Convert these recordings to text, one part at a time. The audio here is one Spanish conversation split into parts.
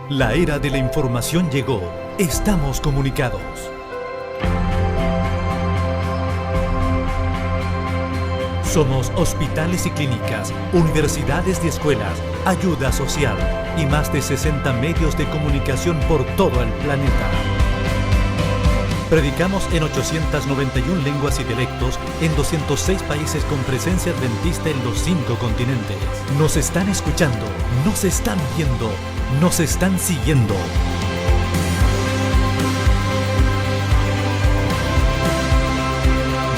La era de la información llegó. Estamos comunicados. Somos hospitales y clínicas, universidades y escuelas, ayuda social y más de 60 medios de comunicación por todo el planeta. Predicamos en 891 lenguas y dialectos en 206 países con presencia adventista en los 5 continentes. Nos están escuchando, nos están viendo, nos están siguiendo.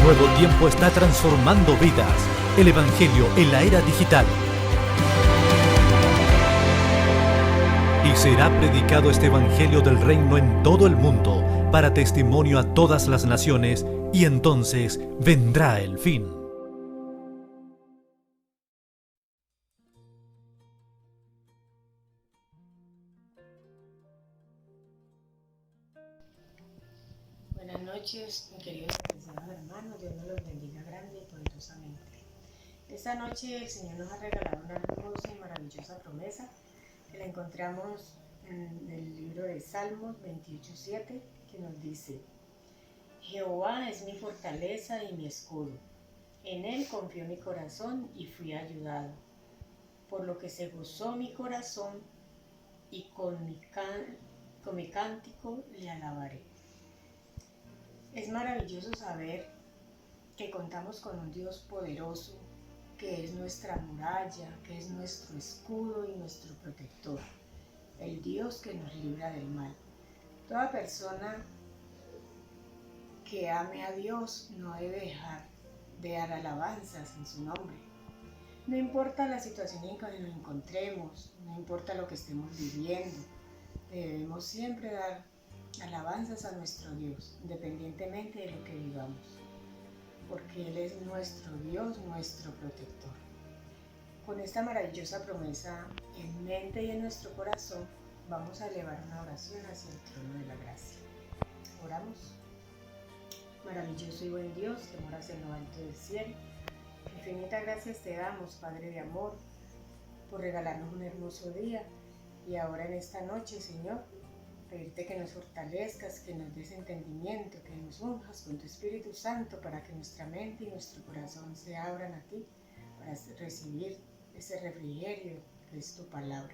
Nuevo Tiempo está transformando vidas. El Evangelio en la era digital. Y será predicado este Evangelio del Reino en todo el mundo, para testimonio a todas las naciones, y entonces vendrá el fin. Buenas noches, mis queridos apreciados hermanos. Dios nos los bendiga grande y poderosamente. Esta noche el Señor nos ha regalado una hermosa y maravillosa promesa que la encontramos en el libro de Salmos 28:7, que nos dice: Jehová es mi fortaleza y mi escudo. En él confió mi corazón y fui ayudado. Por lo que se gozó mi corazón y con mi cántico le alabaré. Es maravilloso saber que contamos con un Dios poderoso, que es nuestra muralla, que es nuestro escudo y nuestro protector, el Dios que nos libra del mal. Toda persona que ame a Dios no debe dejar de dar alabanzas en su nombre. No importa la situación en que nos encontremos, no importa lo que estemos viviendo, debemos siempre dar alabanzas a nuestro Dios, independientemente de lo que vivamos, porque Él es nuestro Dios, nuestro protector. Con esta maravillosa promesa en mente y en nuestro corazón, vamos a elevar una oración hacia el trono de la gracia. Oramos. Maravilloso y buen Dios, que moras en lo alto del cielo, infinitas gracias te damos, Padre de amor, por regalarnos un hermoso día, y ahora en esta noche, Señor, pedirte que nos fortalezcas, que nos des entendimiento, que nos unjas con tu Espíritu Santo para que nuestra mente y nuestro corazón se abran a ti, para recibir ese refrigerio que es tu palabra.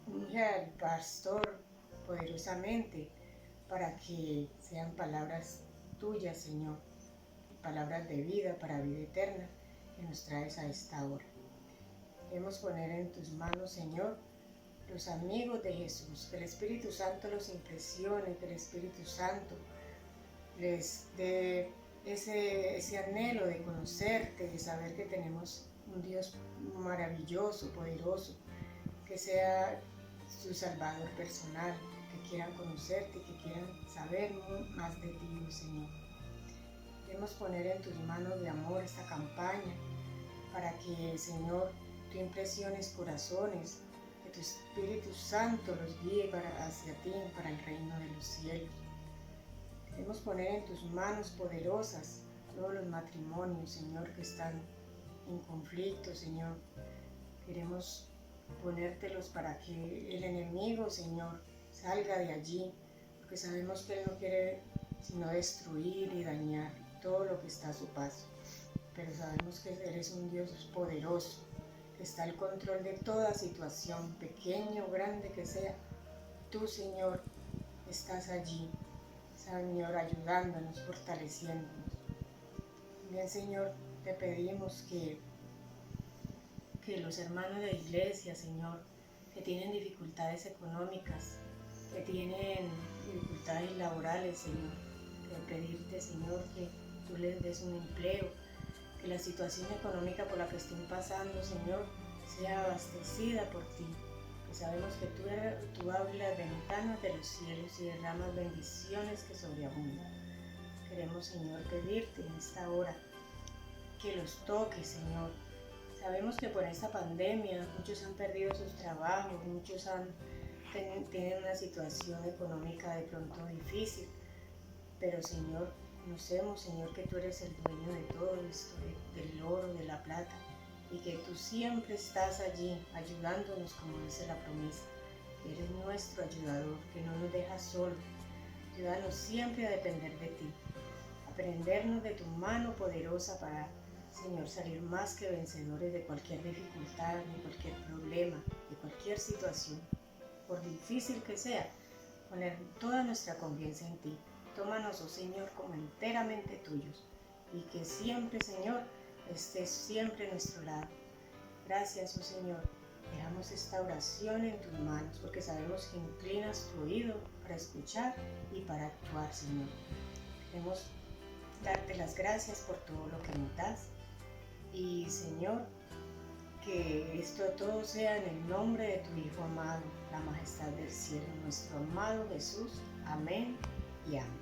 Unge al pastor poderosamente para que sean palabras tuyas, Señor, palabras de vida para vida eterna que nos traes a esta hora. Queremos poner en tus manos, Señor, los amigos de Jesús, que el Espíritu Santo los impresione, que el Espíritu Santo les dé ese anhelo de conocerte, de saber que tenemos un Dios maravilloso, poderoso, que sea su Salvador personal, que quieran conocerte, que quieran saber más de ti, Señor. Queremos poner en tus manos de amor esta campaña para que, Señor, tú impresiones corazones, que tu Espíritu Santo los guíe hacia ti, para el reino de los cielos. Queremos poner en tus manos poderosas todos los matrimonios, Señor, que están en conflicto, Señor. Queremos ponértelos para que el enemigo, Señor, salga de allí, porque sabemos que él no quiere sino destruir y dañar todo lo que está a su paso. Pero sabemos que eres un Dios poderoso, que está al control de toda situación, pequeña o grande que sea. Tú, Señor, estás allí, Señor, ayudándonos, fortaleciéndonos. Bien, Señor, te pedimos que los hermanos de la iglesia, Señor, que tienen dificultades económicas, que tienen dificultades laborales, Señor, que pedirte, Señor, que tú les des un empleo, que la situación económica por la que estén pasando, Señor, sea abastecida por ti, que sabemos que tú abres las ventanas de los cielos y derramas bendiciones que sobreabundan. Queremos, Señor, pedirte en esta hora que los toques, Señor. Sabemos que por esta pandemia muchos han perdido sus trabajos, muchos tienen una situación económica de pronto difícil, pero, Señor, conocemos, Señor, que tú eres el dueño de todo esto, del oro, de la plata, y que tú siempre estás allí ayudándonos, como dice la promesa. Eres nuestro ayudador, que no nos dejas solos. Ayúdanos siempre a depender de ti, a prendernos de tu mano poderosa para, Señor, salir más que vencedores de cualquier dificultad, de cualquier problema, de cualquier situación. Por difícil que sea, poner toda nuestra confianza en ti. Tómanos, oh Señor, como enteramente tuyos, y que siempre, Señor, estés siempre a nuestro lado. Gracias, oh Señor. Dejamos esta oración en tus manos, porque sabemos que inclinas tu oído para escuchar y para actuar, Señor. Queremos darte las gracias por todo lo que nos das. Y, Señor, que esto todo sea en el nombre de tu Hijo amado, la majestad del cielo, nuestro amado Jesús. Amén y amén.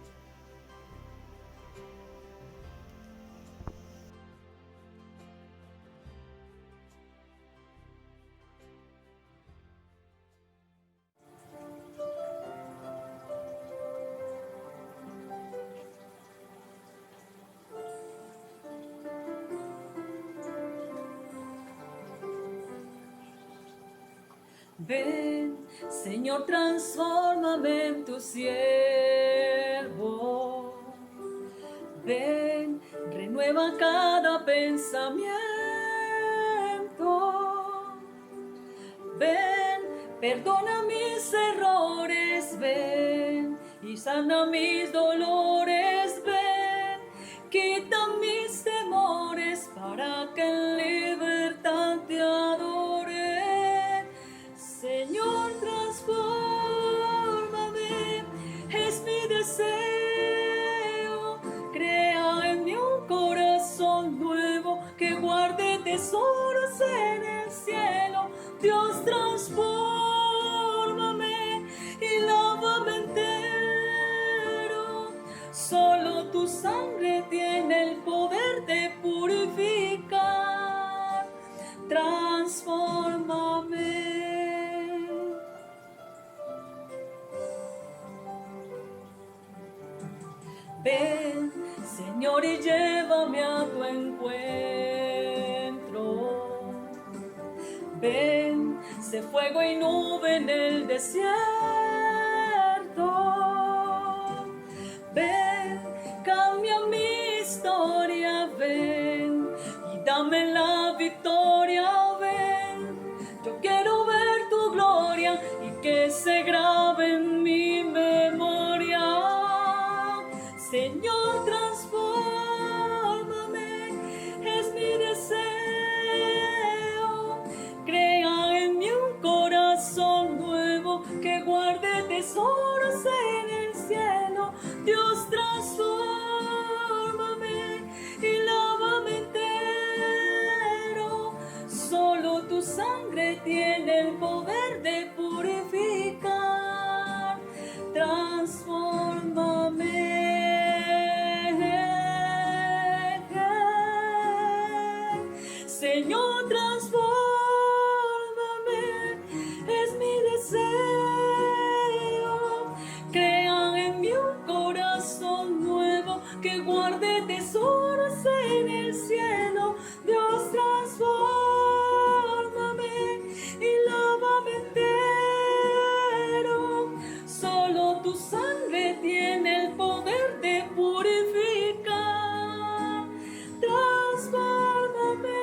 Ven, Señor, transfórmame en tu siervo. Ven, renueva cada pensamiento. Ven, perdona mis errores. Ven y sana mis dolores. Ven, quita mis temores para que en libertad te adore. Señor, transfórmame, es mi deseo. Crea en mí un corazón nuevo que guarde tesoros en el cielo. Dios, transfórmame y lávame entero. Solo tu sangre tiene el poder de purificar. Transfórmame. Ven, Señor, y llévame a tu encuentro. Ven, sé fuego y nube en el desierto. Ven, cambia mi historia. Ven y dame la victoria. Ven, yo quiero ver tu gloria y que se grabe en mi memoria. Señor, transfórmame, es mi deseo. Crea en mí un corazón nuevo que guarde tesoros en el cielo. Dios, transfórmame y lávame entero. Solo tu sangre tiene el poder de purificar. Transfórmame. Señor, transfórmame, es mi deseo. Crea en mí un corazón nuevo que guarde tesoros en el cielo. Dios, transfórmame y lávame entero. Solo tu sangre tiene el poder de purificar. Transfórmame.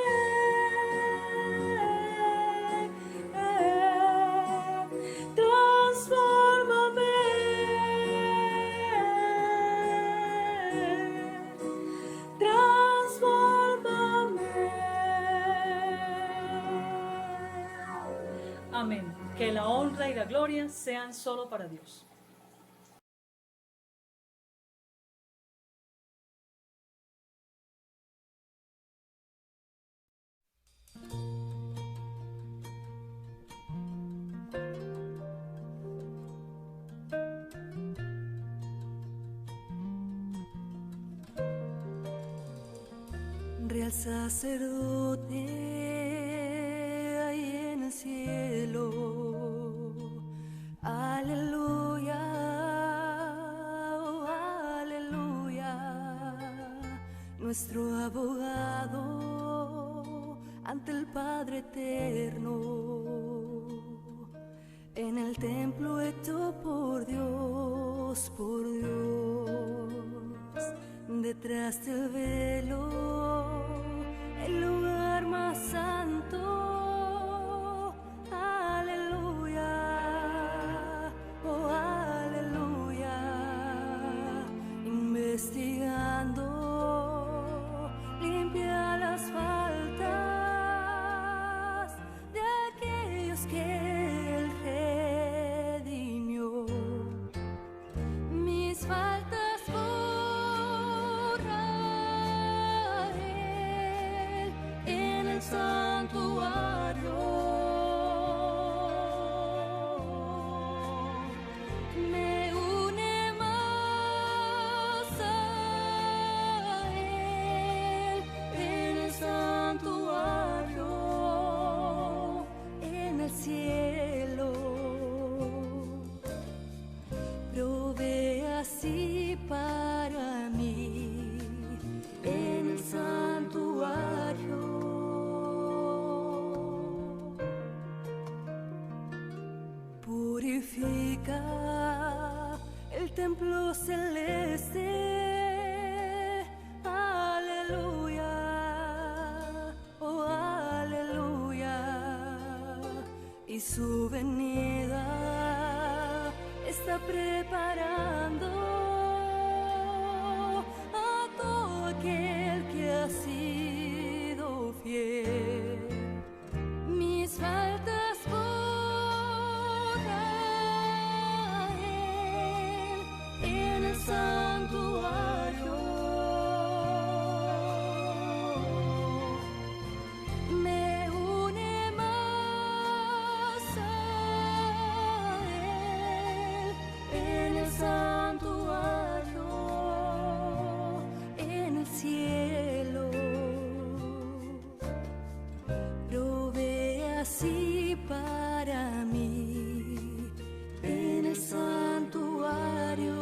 Amén. Que la honra y la gloria sean solo para Dios. Real sacerdote ahí en el cielo, aleluya, oh, aleluya, nuestro abogado ante el Padre eterno, en el templo templo celeste. Aleluya, oh aleluya. Y su venida está preparando a todo aquel que ha sido fiel. Mis faltas borra Él en el santuario. Me une más a Él en el santuario, en el cielo. Provee así para mí en el santuario,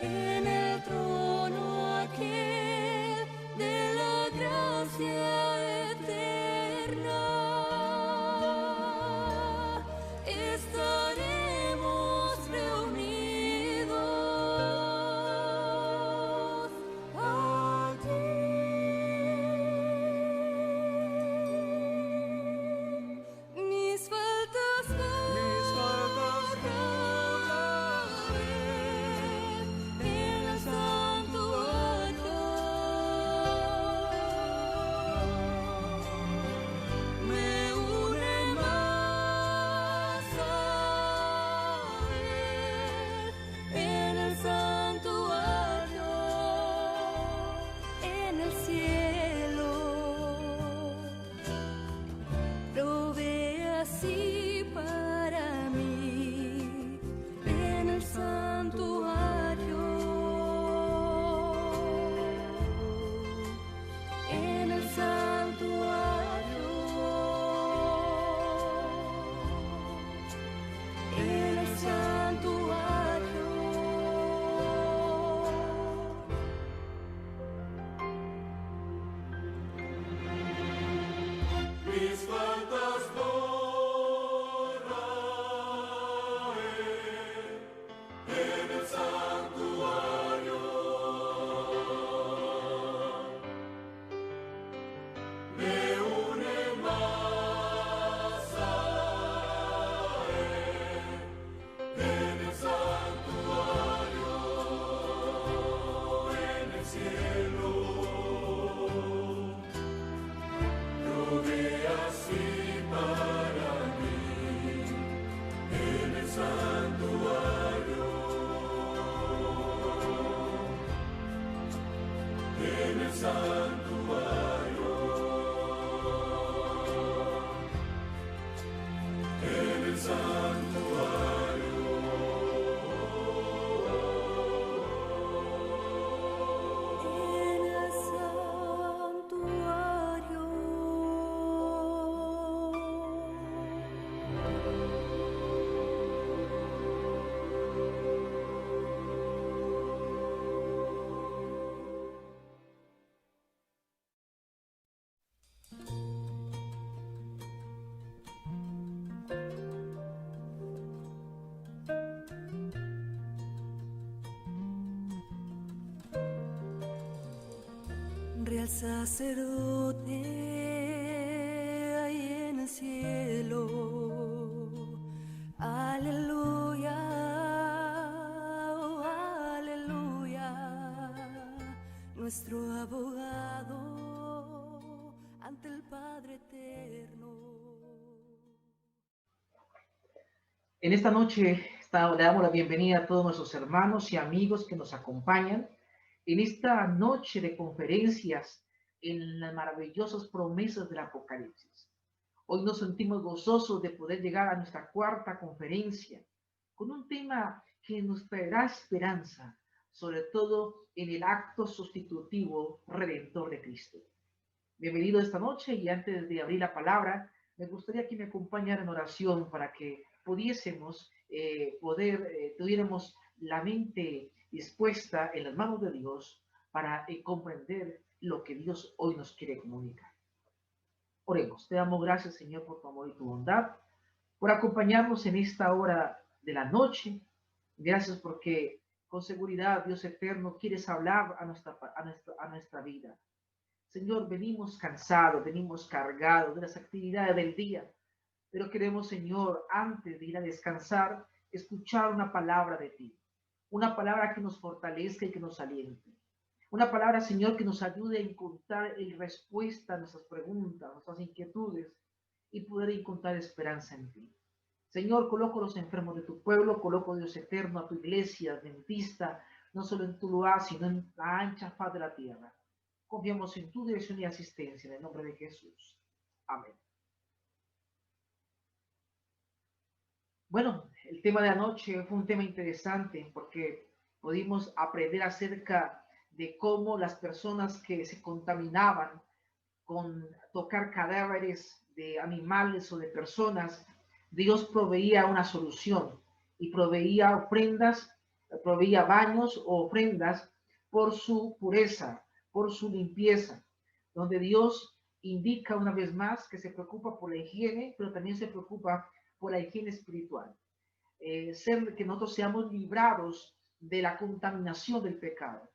en el trono aquel de la gracia eterna. Estaremos reunidos allí. Mis faltas borra Él en el santuario. Me une más a Él en el santuario, en el cielo. Provee así para mí en el santuario, en el santuario, en el santuario. Mis faltas borra en el santuario. Me une más a Él en el santuario, en el cielo. Provee así para mí en el santuario, en el santuario, en el santuario. En el santuario. Real sacerdote ahí en el cielo. Aleluya, oh, aleluya. Nuestro abogado ante el Padre eterno. En esta noche le damos la bienvenida a todos nuestros hermanos y amigos que nos acompañan en esta noche de conferencias en las maravillosas promesas del Apocalipsis. Hoy nos sentimos gozosos de poder llegar a nuestra cuarta conferencia con un tema que nos traerá esperanza, sobre todo en el acto sustitutivo redentor de Cristo. Bienvenido esta noche, y antes de abrir la palabra, me gustaría que me acompañara en oración para que pudiésemos tuviéramos la mente dispuesta en las manos de Dios para comprender lo que Dios hoy nos quiere comunicar. Oremos. Te damos gracias, Señor, por tu amor y tu bondad, por acompañarnos en esta hora de la noche, Gracias porque con seguridad, Dios eterno, quieres hablar a nuestra vida. Señor, venimos cansados, venimos cargados de las actividades del día, pero queremos, Señor, antes de ir a descansar, escuchar una palabra de ti, una palabra que nos fortalezca y que nos aliente. Una palabra, Señor, que nos ayude a encontrar respuesta a nuestras preguntas, a nuestras inquietudes y poder encontrar esperanza en ti. Señor, coloco los enfermos de tu pueblo, coloco, Dios eterno, a tu iglesia adventista, no solo en tu lugar, sino en la ancha faz de la tierra. Confiamos en tu dirección y asistencia, en el nombre de Jesús. Amén. Bueno, el tema de anoche fue un tema interesante porque pudimos aprender acerca de cómo las personas que se contaminaban con tocar cadáveres de animales o de personas, Dios proveía una solución y proveía ofrendas, proveía baños o ofrendas por su pureza, por su limpieza, donde Dios indica una vez más que se preocupa por la higiene, pero también se preocupa por la higiene espiritual. Que nosotros seamos librados de la contaminación del pecado.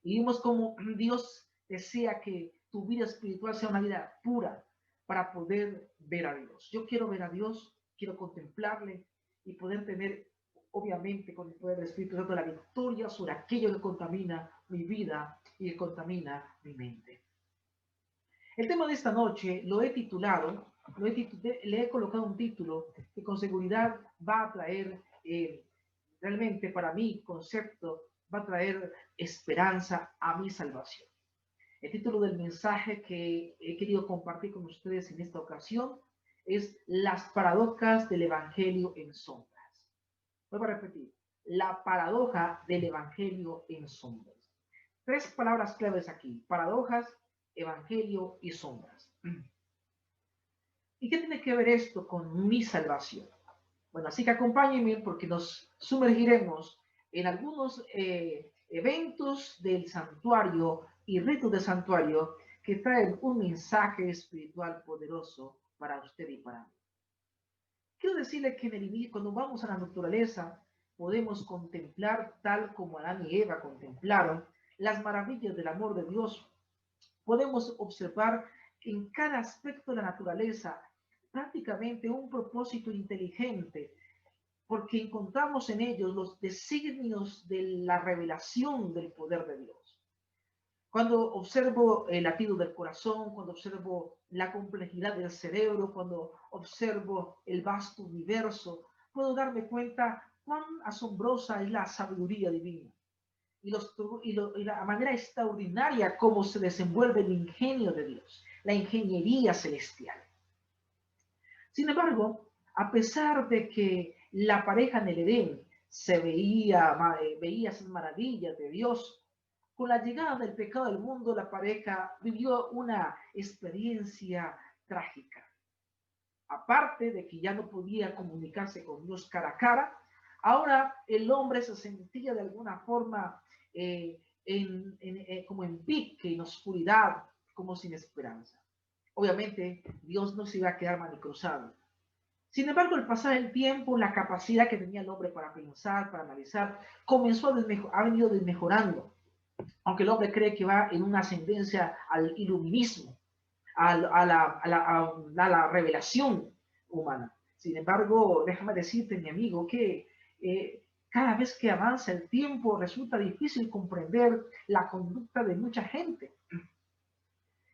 Y vimos cómo Dios desea que tu vida espiritual sea una vida pura para poder ver a Dios. Yo quiero ver a Dios, quiero contemplarle y poder tener, obviamente, con el poder del Espíritu Santo, la victoria sobre aquello que contamina mi vida y que contamina mi mente. El tema de esta noche lo he titulado, le he colocado un título que con seguridad va a traer, realmente para mi concepto, va a traer esperanza a mi salvación. El título del mensaje que he querido compartir con ustedes en esta ocasión es Las paradojas del Evangelio en sombras. Voy a repetir, la paradoja del Evangelio en sombras. Tres palabras claves aquí, paradojas, Evangelio y sombras. ¿Y qué tiene que ver esto con mi salvación? Bueno, así que acompáñenme porque nos sumergiremos en algunos eventos del santuario y ritos del santuario que traen un mensaje espiritual poderoso para usted y para mí. Quiero decirle que cuando vamos a la naturaleza podemos contemplar, tal como Adán y Eva contemplaron, las maravillas del amor de Dios. Podemos observar en cada aspecto de la naturaleza prácticamente un propósito inteligente, porque encontramos en ellos los designios de la revelación del poder de Dios. Cuando observo el latido del corazón, cuando observo la complejidad del cerebro, cuando observo el vasto universo, puedo darme cuenta cuán asombrosa es la sabiduría divina y la manera extraordinaria como se desenvuelve el ingenio de Dios, la ingeniería celestial. Sin embargo, a pesar de que la pareja en el Edén veía esas maravillas de Dios, con la llegada del pecado al mundo, la pareja vivió una experiencia trágica. Aparte de que ya no podía comunicarse con Dios cara a cara, ahora el hombre se sentía de alguna forma como en pique, en oscuridad, como sin esperanza. Obviamente, Dios no se iba a quedar manicruzado. Sin embargo, al pasar el tiempo, la capacidad que tenía el hombre para pensar, para analizar, ha venido desmejorando. Aunque el hombre cree que va en una ascendencia al iluminismo, a la revelación humana. Sin embargo, déjame decirte, mi amigo, que cada vez que avanza el tiempo resulta difícil comprender la conducta de mucha gente.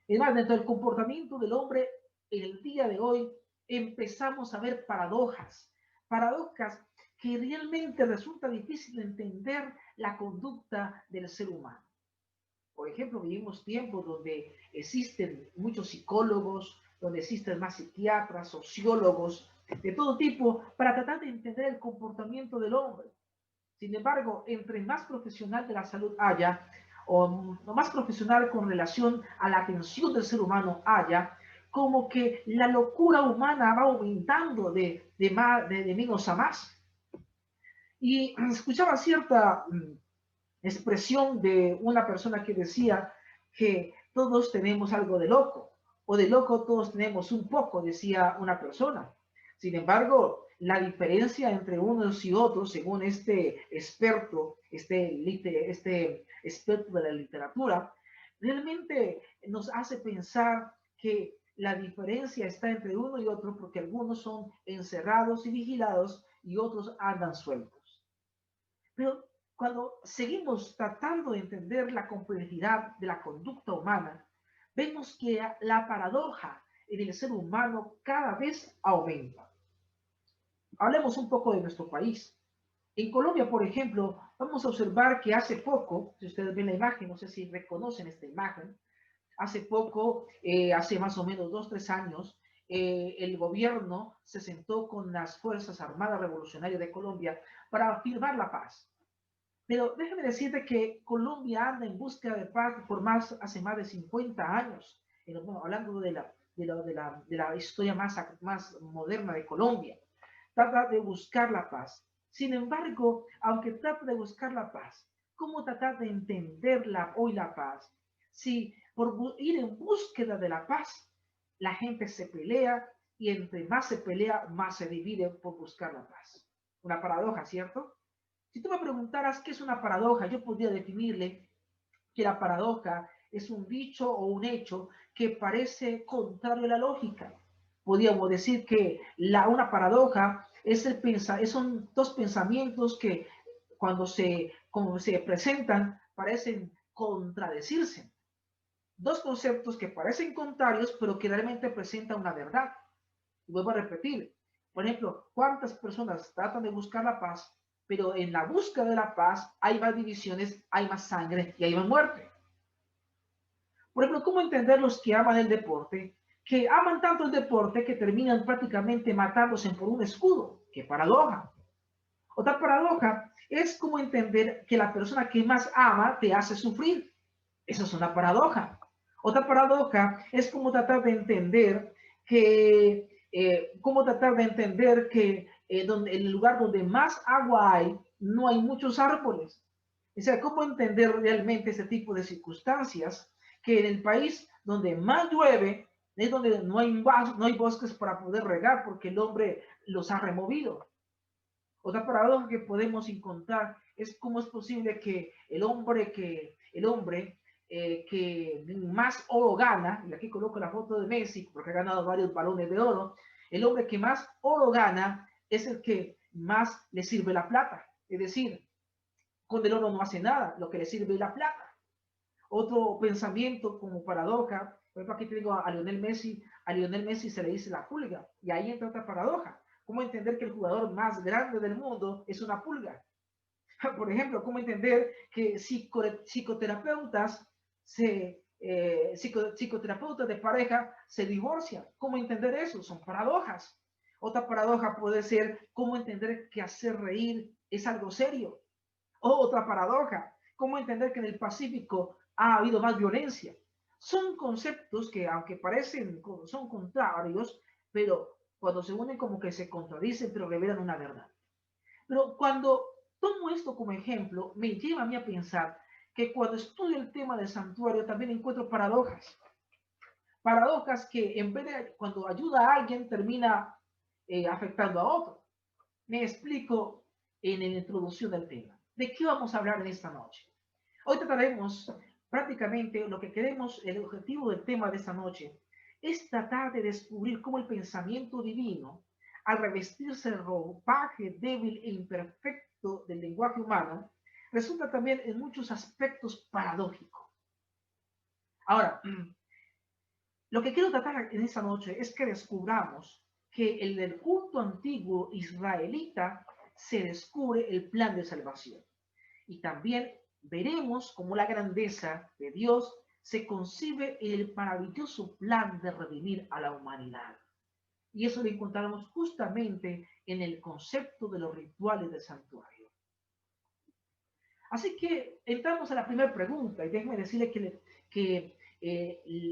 Es más, dentro del comportamiento del hombre en el día de hoy empezamos a ver paradojas que realmente resulta difícil entender la conducta del ser humano. Por ejemplo, vivimos tiempos donde existen muchos psicólogos, donde existen más psiquiatras, sociólogos, de todo tipo, para tratar de entender el comportamiento del hombre. Sin embargo, entre más profesional de la salud haya, o más profesional con relación a la atención del ser humano haya, como que la locura humana va aumentando de menos a más. Y escuchaba cierta expresión de una persona que decía que todos tenemos algo de loco, o de loco todos tenemos un poco, decía una persona. Sin embargo, la diferencia entre unos y otros, según este experto, este experto de la literatura, realmente nos hace pensar que la diferencia está entre uno y otro porque algunos son encerrados y vigilados y otros andan sueltos. Pero cuando seguimos tratando de entender la complejidad de la conducta humana, vemos que la paradoja en el ser humano cada vez aumenta. Hablemos un poco de nuestro país. En Colombia, por ejemplo, vamos a observar que hace poco, si ustedes ven la imagen, no sé si reconocen esta imagen, hace poco, hace más o menos 2 o 3 años, el gobierno se sentó con las Fuerzas Armadas Revolucionarias de Colombia para firmar la paz. Pero déjeme decirte que Colombia anda en búsqueda de paz hace más de 50 años, hablando de la historia más moderna de Colombia. Trata de buscar la paz. Sin embargo, aunque trata de buscar la paz, ¿cómo tratar de entender hoy la paz? Si por ir en búsqueda de la paz, la gente se pelea y entre más se pelea, más se divide por buscar la paz. Una paradoja, ¿cierto? Si tú me preguntaras qué es una paradoja, yo podría definirle que la paradoja es un dicho o un hecho que parece contrario a la lógica. Podríamos decir que una paradoja son dos pensamientos que cuando se presentan parecen contradecirse. Dos conceptos que parecen contrarios, pero que realmente presentan una verdad. Y vuelvo a repetir, por ejemplo, ¿cuántas personas tratan de buscar la paz, pero en la búsqueda de la paz hay más divisiones, hay más sangre y hay más muerte? Por ejemplo, ¿cómo entender los que aman el deporte, que aman tanto el deporte que terminan prácticamente matándose por un escudo? ¡Qué paradoja! Otra paradoja es cómo entender que la persona que más ama te hace sufrir. Eso es una paradoja. Otra paradoja es cómo tratar de entender que, en el lugar donde más agua hay, no hay muchos árboles. O sea, cómo entender realmente ese tipo de circunstancias, que en el país donde más llueve es donde no hay bosques para poder regar porque el hombre los ha removido. Otra paradoja que podemos encontrar es cómo es posible que el hombre que más oro gana, y aquí coloco la foto de Messi porque ha ganado varios balones de oro, el hombre que más oro gana es el que más le sirve la plata. Es decir, con el oro no hace nada, lo que le sirve es la plata. Otro pensamiento como paradoja, por ejemplo, aquí tengo a Lionel Messi se le dice la pulga, y ahí entra otra paradoja. ¿Cómo entender que el jugador más grande del mundo es una pulga? Por ejemplo, ¿cómo entender que psicoterapeutas de pareja se divorcian? ¿Cómo entender eso? Son paradojas. Otra paradoja puede ser cómo entender que hacer reír es algo serio. O otra paradoja, cómo entender que en el Pacífico ha habido más violencia. Son conceptos que, aunque son contrarios, pero cuando se unen como que se contradicen, pero revelan una verdad. Pero cuando tomo esto como ejemplo, me lleva a mí a pensar que cuando estudio el tema del santuario también encuentro paradojas. Paradojas que en vez de cuando ayuda a alguien termina afectando a otro. Me explico en la introducción del tema. ¿De qué vamos a hablar en esta noche? Hoy trataremos prácticamente lo que queremos, el objetivo del tema de esta noche, es tratar de descubrir cómo el pensamiento divino, al revestirse el ropaje débil e imperfecto del lenguaje humano, resulta también en muchos aspectos paradójico. Ahora, lo que quiero tratar en esta noche es que descubramos que en el culto antiguo israelita se descubre el plan de salvación. Y también veremos cómo la grandeza de Dios se concibe en el maravilloso plan de redimir a la humanidad. Y eso lo encontramos justamente en el concepto de los rituales del santuario. Así que entramos a la primera pregunta, y déjenme decirle que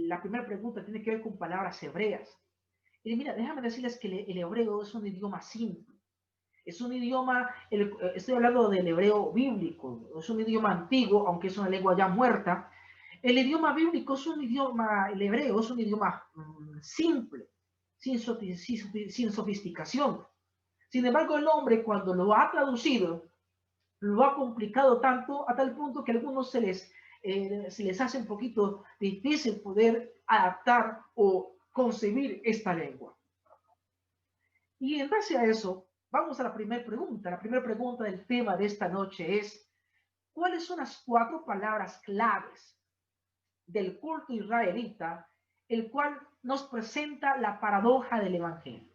la primera pregunta tiene que ver con palabras hebreas. Y mira, déjame decirles que el hebreo es un idioma simple. Es un idioma, estoy hablando del hebreo bíblico, es un idioma antiguo, aunque es una lengua ya muerta. El idioma bíblico es un idioma, el hebreo es un idioma simple, sin sofisticación. Sin embargo, el hombre cuando lo ha traducido, lo ha complicado tanto a tal punto que a algunos se les hace un poquito difícil poder adaptar o concebir esta lengua. Y en base a eso, vamos a la primera pregunta. La primera pregunta del tema de esta noche es, ¿cuáles son las 4 palabras claves del culto israelita, el cual nos presenta la paradoja del Evangelio?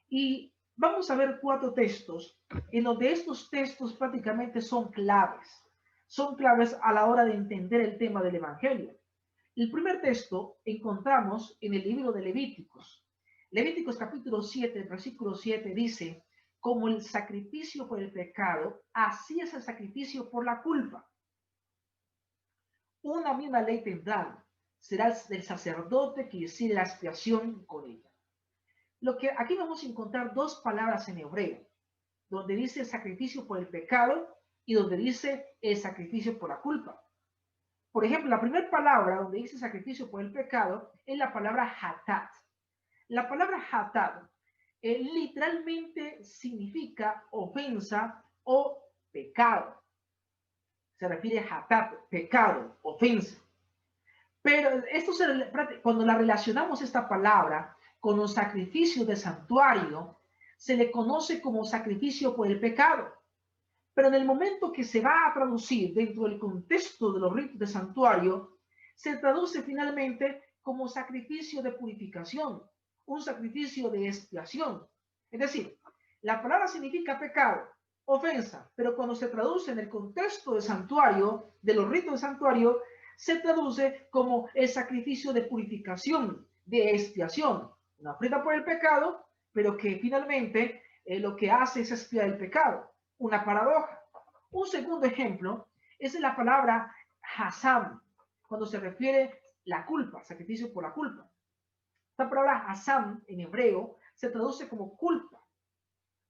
Y vamos a ver 4 textos, en donde estos textos prácticamente son claves a la hora de entender el tema del Evangelio. El primer texto encontramos en el libro de Levíticos. Levíticos capítulo 7, versículo 7 dice, como el sacrificio por el pecado, así es el sacrificio por la culpa. Una misma ley tendrán, será del sacerdote que hiciere la expiación con ella. Lo que aquí vamos a encontrar 2 palabras en hebreo, donde dice sacrificio por el pecado y donde dice el sacrificio por la culpa. Por ejemplo, la primera palabra donde dice sacrificio por el pecado es la palabra hatat. La palabra hatat literalmente significa ofensa o pecado. Se refiere a hatat, pecado, ofensa. Pero esto cuando la relacionamos esta palabra con los sacrificios de santuario, se le conoce como sacrificio por el pecado. Pero en el momento que se va a traducir dentro del contexto de los ritos de santuario, se traduce finalmente como sacrificio de purificación, un sacrificio de expiación. Es decir, la palabra significa pecado, ofensa, pero cuando se traduce en el contexto de santuario, de los ritos de santuario, se traduce como el sacrificio de purificación, de expiación. Una ofrenda por el pecado, pero que finalmente lo que hace es expiar el pecado. Una paradoja. Un segundo ejemplo es la palabra hasam, cuando se refiere a la culpa, sacrificio por la culpa. Esta palabra hasam en hebreo se traduce como culpa.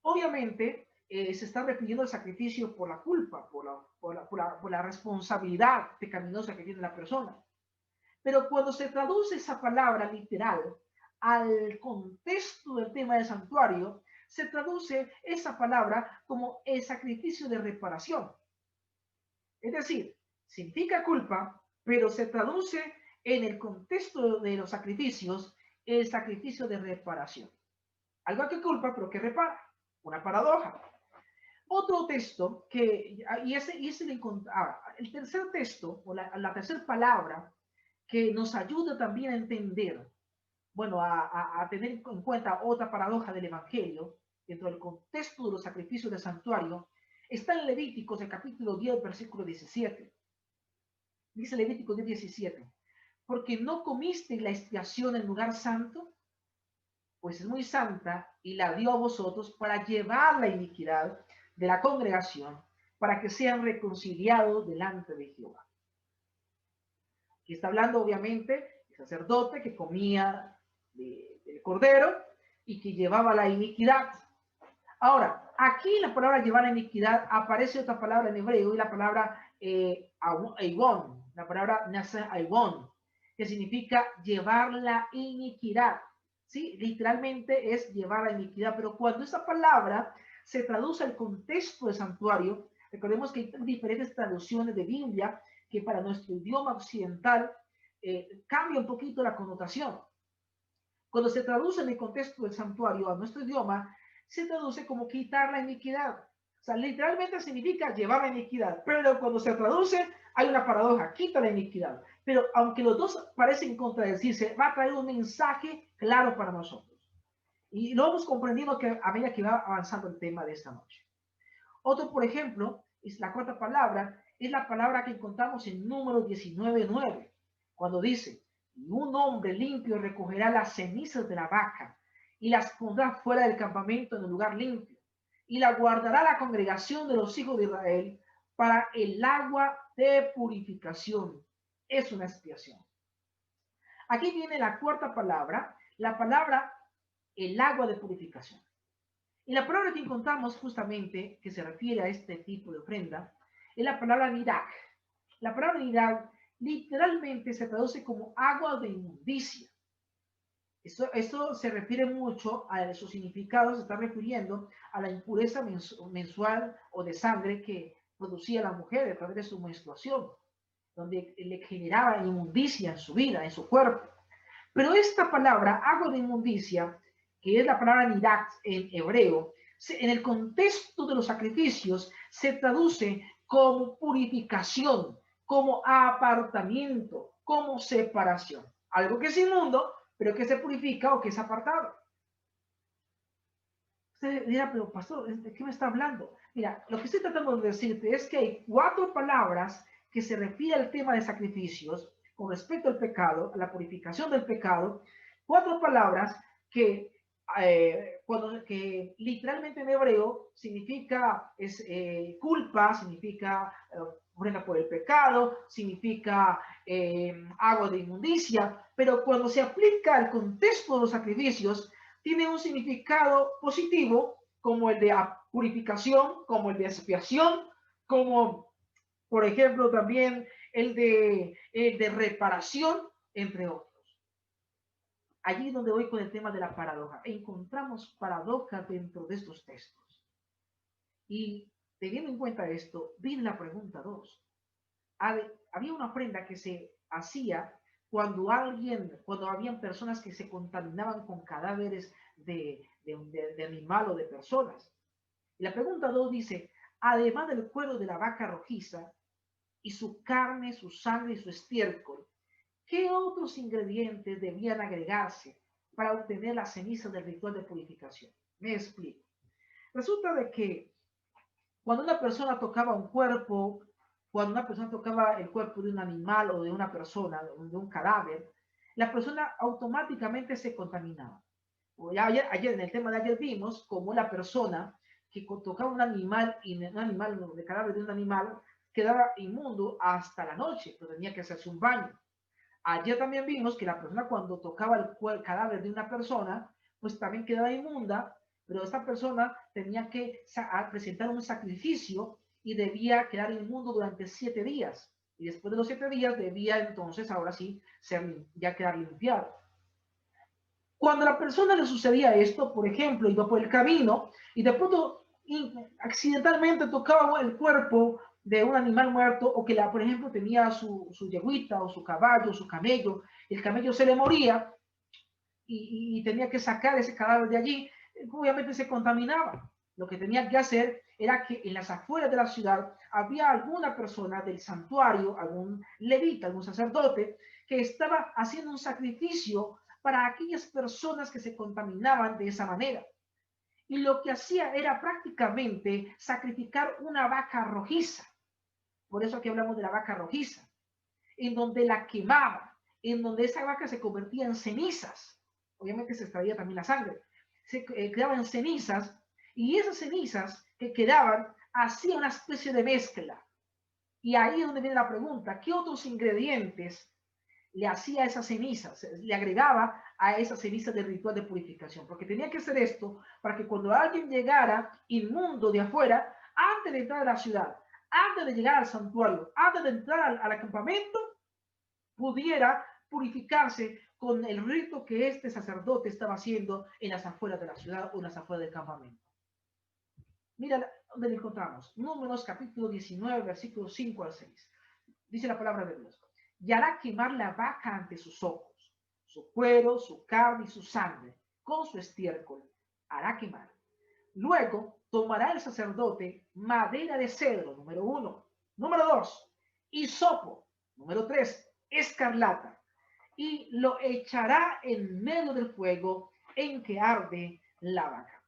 Obviamente se está refiriendo al sacrificio por la culpa, por la responsabilidad pecaminosa que tiene la persona. Pero cuando se traduce esa palabra literal al contexto del tema del santuario, se traduce esa palabra como el sacrificio de reparación. Es decir, significa culpa, pero se traduce en el contexto de los sacrificios el sacrificio de reparación. Algo que culpa, pero que repara. Una paradoja. Otro texto el tercer texto, o la tercera palabra que nos ayuda también a entender, bueno, a tener en cuenta otra paradoja del Evangelio, dentro del contexto de los sacrificios del santuario, está en Levíticos, el capítulo 10, versículo 17. Dice Levíticos 10, 17, porque no comiste la expiación en el lugar santo, pues es muy santa, y la dio a vosotros para llevar la iniquidad de la congregación, para que sean reconciliados delante de Jehová. Aquí está hablando, obviamente, el sacerdote que comía del cordero y que llevaba la iniquidad. Ahora, aquí la palabra llevar la iniquidad, aparece otra palabra en hebreo, y la palabra Eibon, la palabra Nasa Eibon, que significa llevar la iniquidad. ¿Sí? Literalmente es llevar la iniquidad, pero cuando esa palabra se traduce al contexto del santuario, recordemos que hay diferentes traducciones de Biblia que para nuestro idioma occidental cambia un poquito la connotación. Cuando se traduce en el contexto del santuario a nuestro idioma, se traduce como quitar la iniquidad. O sea, literalmente significa llevar la iniquidad, pero cuando se traduce hay una paradoja, quita la iniquidad. Pero aunque los dos parecen contradecirse, va a traer un mensaje claro para nosotros. Y lo hemos comprendido que a medida que va avanzando el tema de esta noche. Otro, por ejemplo, es la cuarta palabra, es la palabra que encontramos en Números 19:9, cuando dice, y un hombre limpio recogerá las cenizas de la vaca y las pondrá fuera del campamento en un lugar limpio, y la guardará la congregación de los hijos de Israel para el agua de purificación. Es una expiación. Aquí viene la cuarta palabra, la palabra el agua de purificación. Y la palabra que encontramos justamente que se refiere a este tipo de ofrenda es la palabra nidag. La palabra nidag literalmente se traduce como agua de inmundicia. Esto se refiere mucho a su significado, se está refiriendo a la impureza mensual o de sangre que producía la mujer a través de su menstruación, donde le generaba inmundicia en su vida, en su cuerpo. Pero esta palabra, agua de inmundicia, que es la palabra nidat en hebreo, en el contexto de los sacrificios se traduce como purificación, como apartamiento, como separación. Algo que es inmundo, pero que se purifica o que es apartado. Usted dirá, pero pastor, ¿de qué me está hablando? Mira, lo que estoy tratando de decirte es que hay 4 palabras que se refieren al tema de sacrificios con respecto al pecado, a la purificación del pecado. 4 palabras que, que literalmente en hebreo significa culpa, significa ofrenda por el pecado, significa agua de inmundicia, pero cuando se aplica al contexto de los sacrificios, tiene un significado positivo, como el de purificación, como el de expiación, como, por ejemplo, también el de reparación, entre otros. Allí donde voy con el tema de la paradoja. Encontramos paradojas dentro de estos textos. Y teniendo en cuenta esto, viene la pregunta 2. Había una ofrenda que se hacía cuando habían personas que se contaminaban con cadáveres de animal o de personas. Y la pregunta 2 dice, además del cuero de la vaca rojiza y su carne, su sangre y su estiércol, ¿qué otros ingredientes debían agregarse para obtener las cenizas del ritual de purificación? Me explico. Resulta de que cuando una persona tocaba un cuerpo, cuando una persona tocaba el cuerpo de un animal o de una persona, de un cadáver, la persona automáticamente se contaminaba. Ayer en el tema de ayer vimos cómo la persona que tocaba un animal, de cadáver de un animal, quedaba inmundo hasta la noche, pero tenía que hacerse un baño. Ayer también vimos que la persona cuando tocaba el cadáver de una persona, pues también quedaba inmunda, pero esta persona tenía que presentar un sacrificio y debía quedar inmundo durante 7 días. Y después de los 7 días debía entonces, ahora sí, ya quedar limpiado. Cuando a la persona le sucedía esto, por ejemplo, iba por el camino y de pronto accidentalmente tocaba el cuerpo de un animal muerto o que, por ejemplo, tenía su yeguita o su caballo, su camello, el camello se le moría y tenía que sacar ese cadáver de allí, obviamente se contaminaba. Lo que tenía que hacer era que en las afueras de la ciudad había alguna persona del santuario, algún levita, algún sacerdote, que estaba haciendo un sacrificio para aquellas personas que se contaminaban de esa manera. Y lo que hacía era prácticamente sacrificar una vaca rojiza. Por eso aquí hablamos de la vaca rojiza, en donde la quemaba, en donde esa vaca se convertía en cenizas. Obviamente se extraía también la sangre. Se quedaba en cenizas y esas cenizas que quedaban hacía una especie de mezcla. Y ahí es donde viene la pregunta, ¿qué otros ingredientes le hacía a esas cenizas? Le agregaba a esas cenizas del ritual de purificación, porque tenía que hacer esto para que cuando alguien llegara inmundo de afuera, antes de entrar a la ciudad, antes de llegar al santuario, antes de entrar al acampamento, pudiera purificarse con el rito que este sacerdote estaba haciendo en las afueras de la ciudad o en las afueras del campamento. Mira dónde lo encontramos. Números capítulo 19, versículos 5 al 6. Dice la palabra de Dios. Y hará quemar la vaca ante sus ojos, su cuero, su carne y su sangre, con su estiércol, hará quemar. Luego tomará el sacerdote madera de cedro, número 1. Número 2, hisopo. Número 3, escarlata. Y lo echará en medio del fuego en que arde la vaca.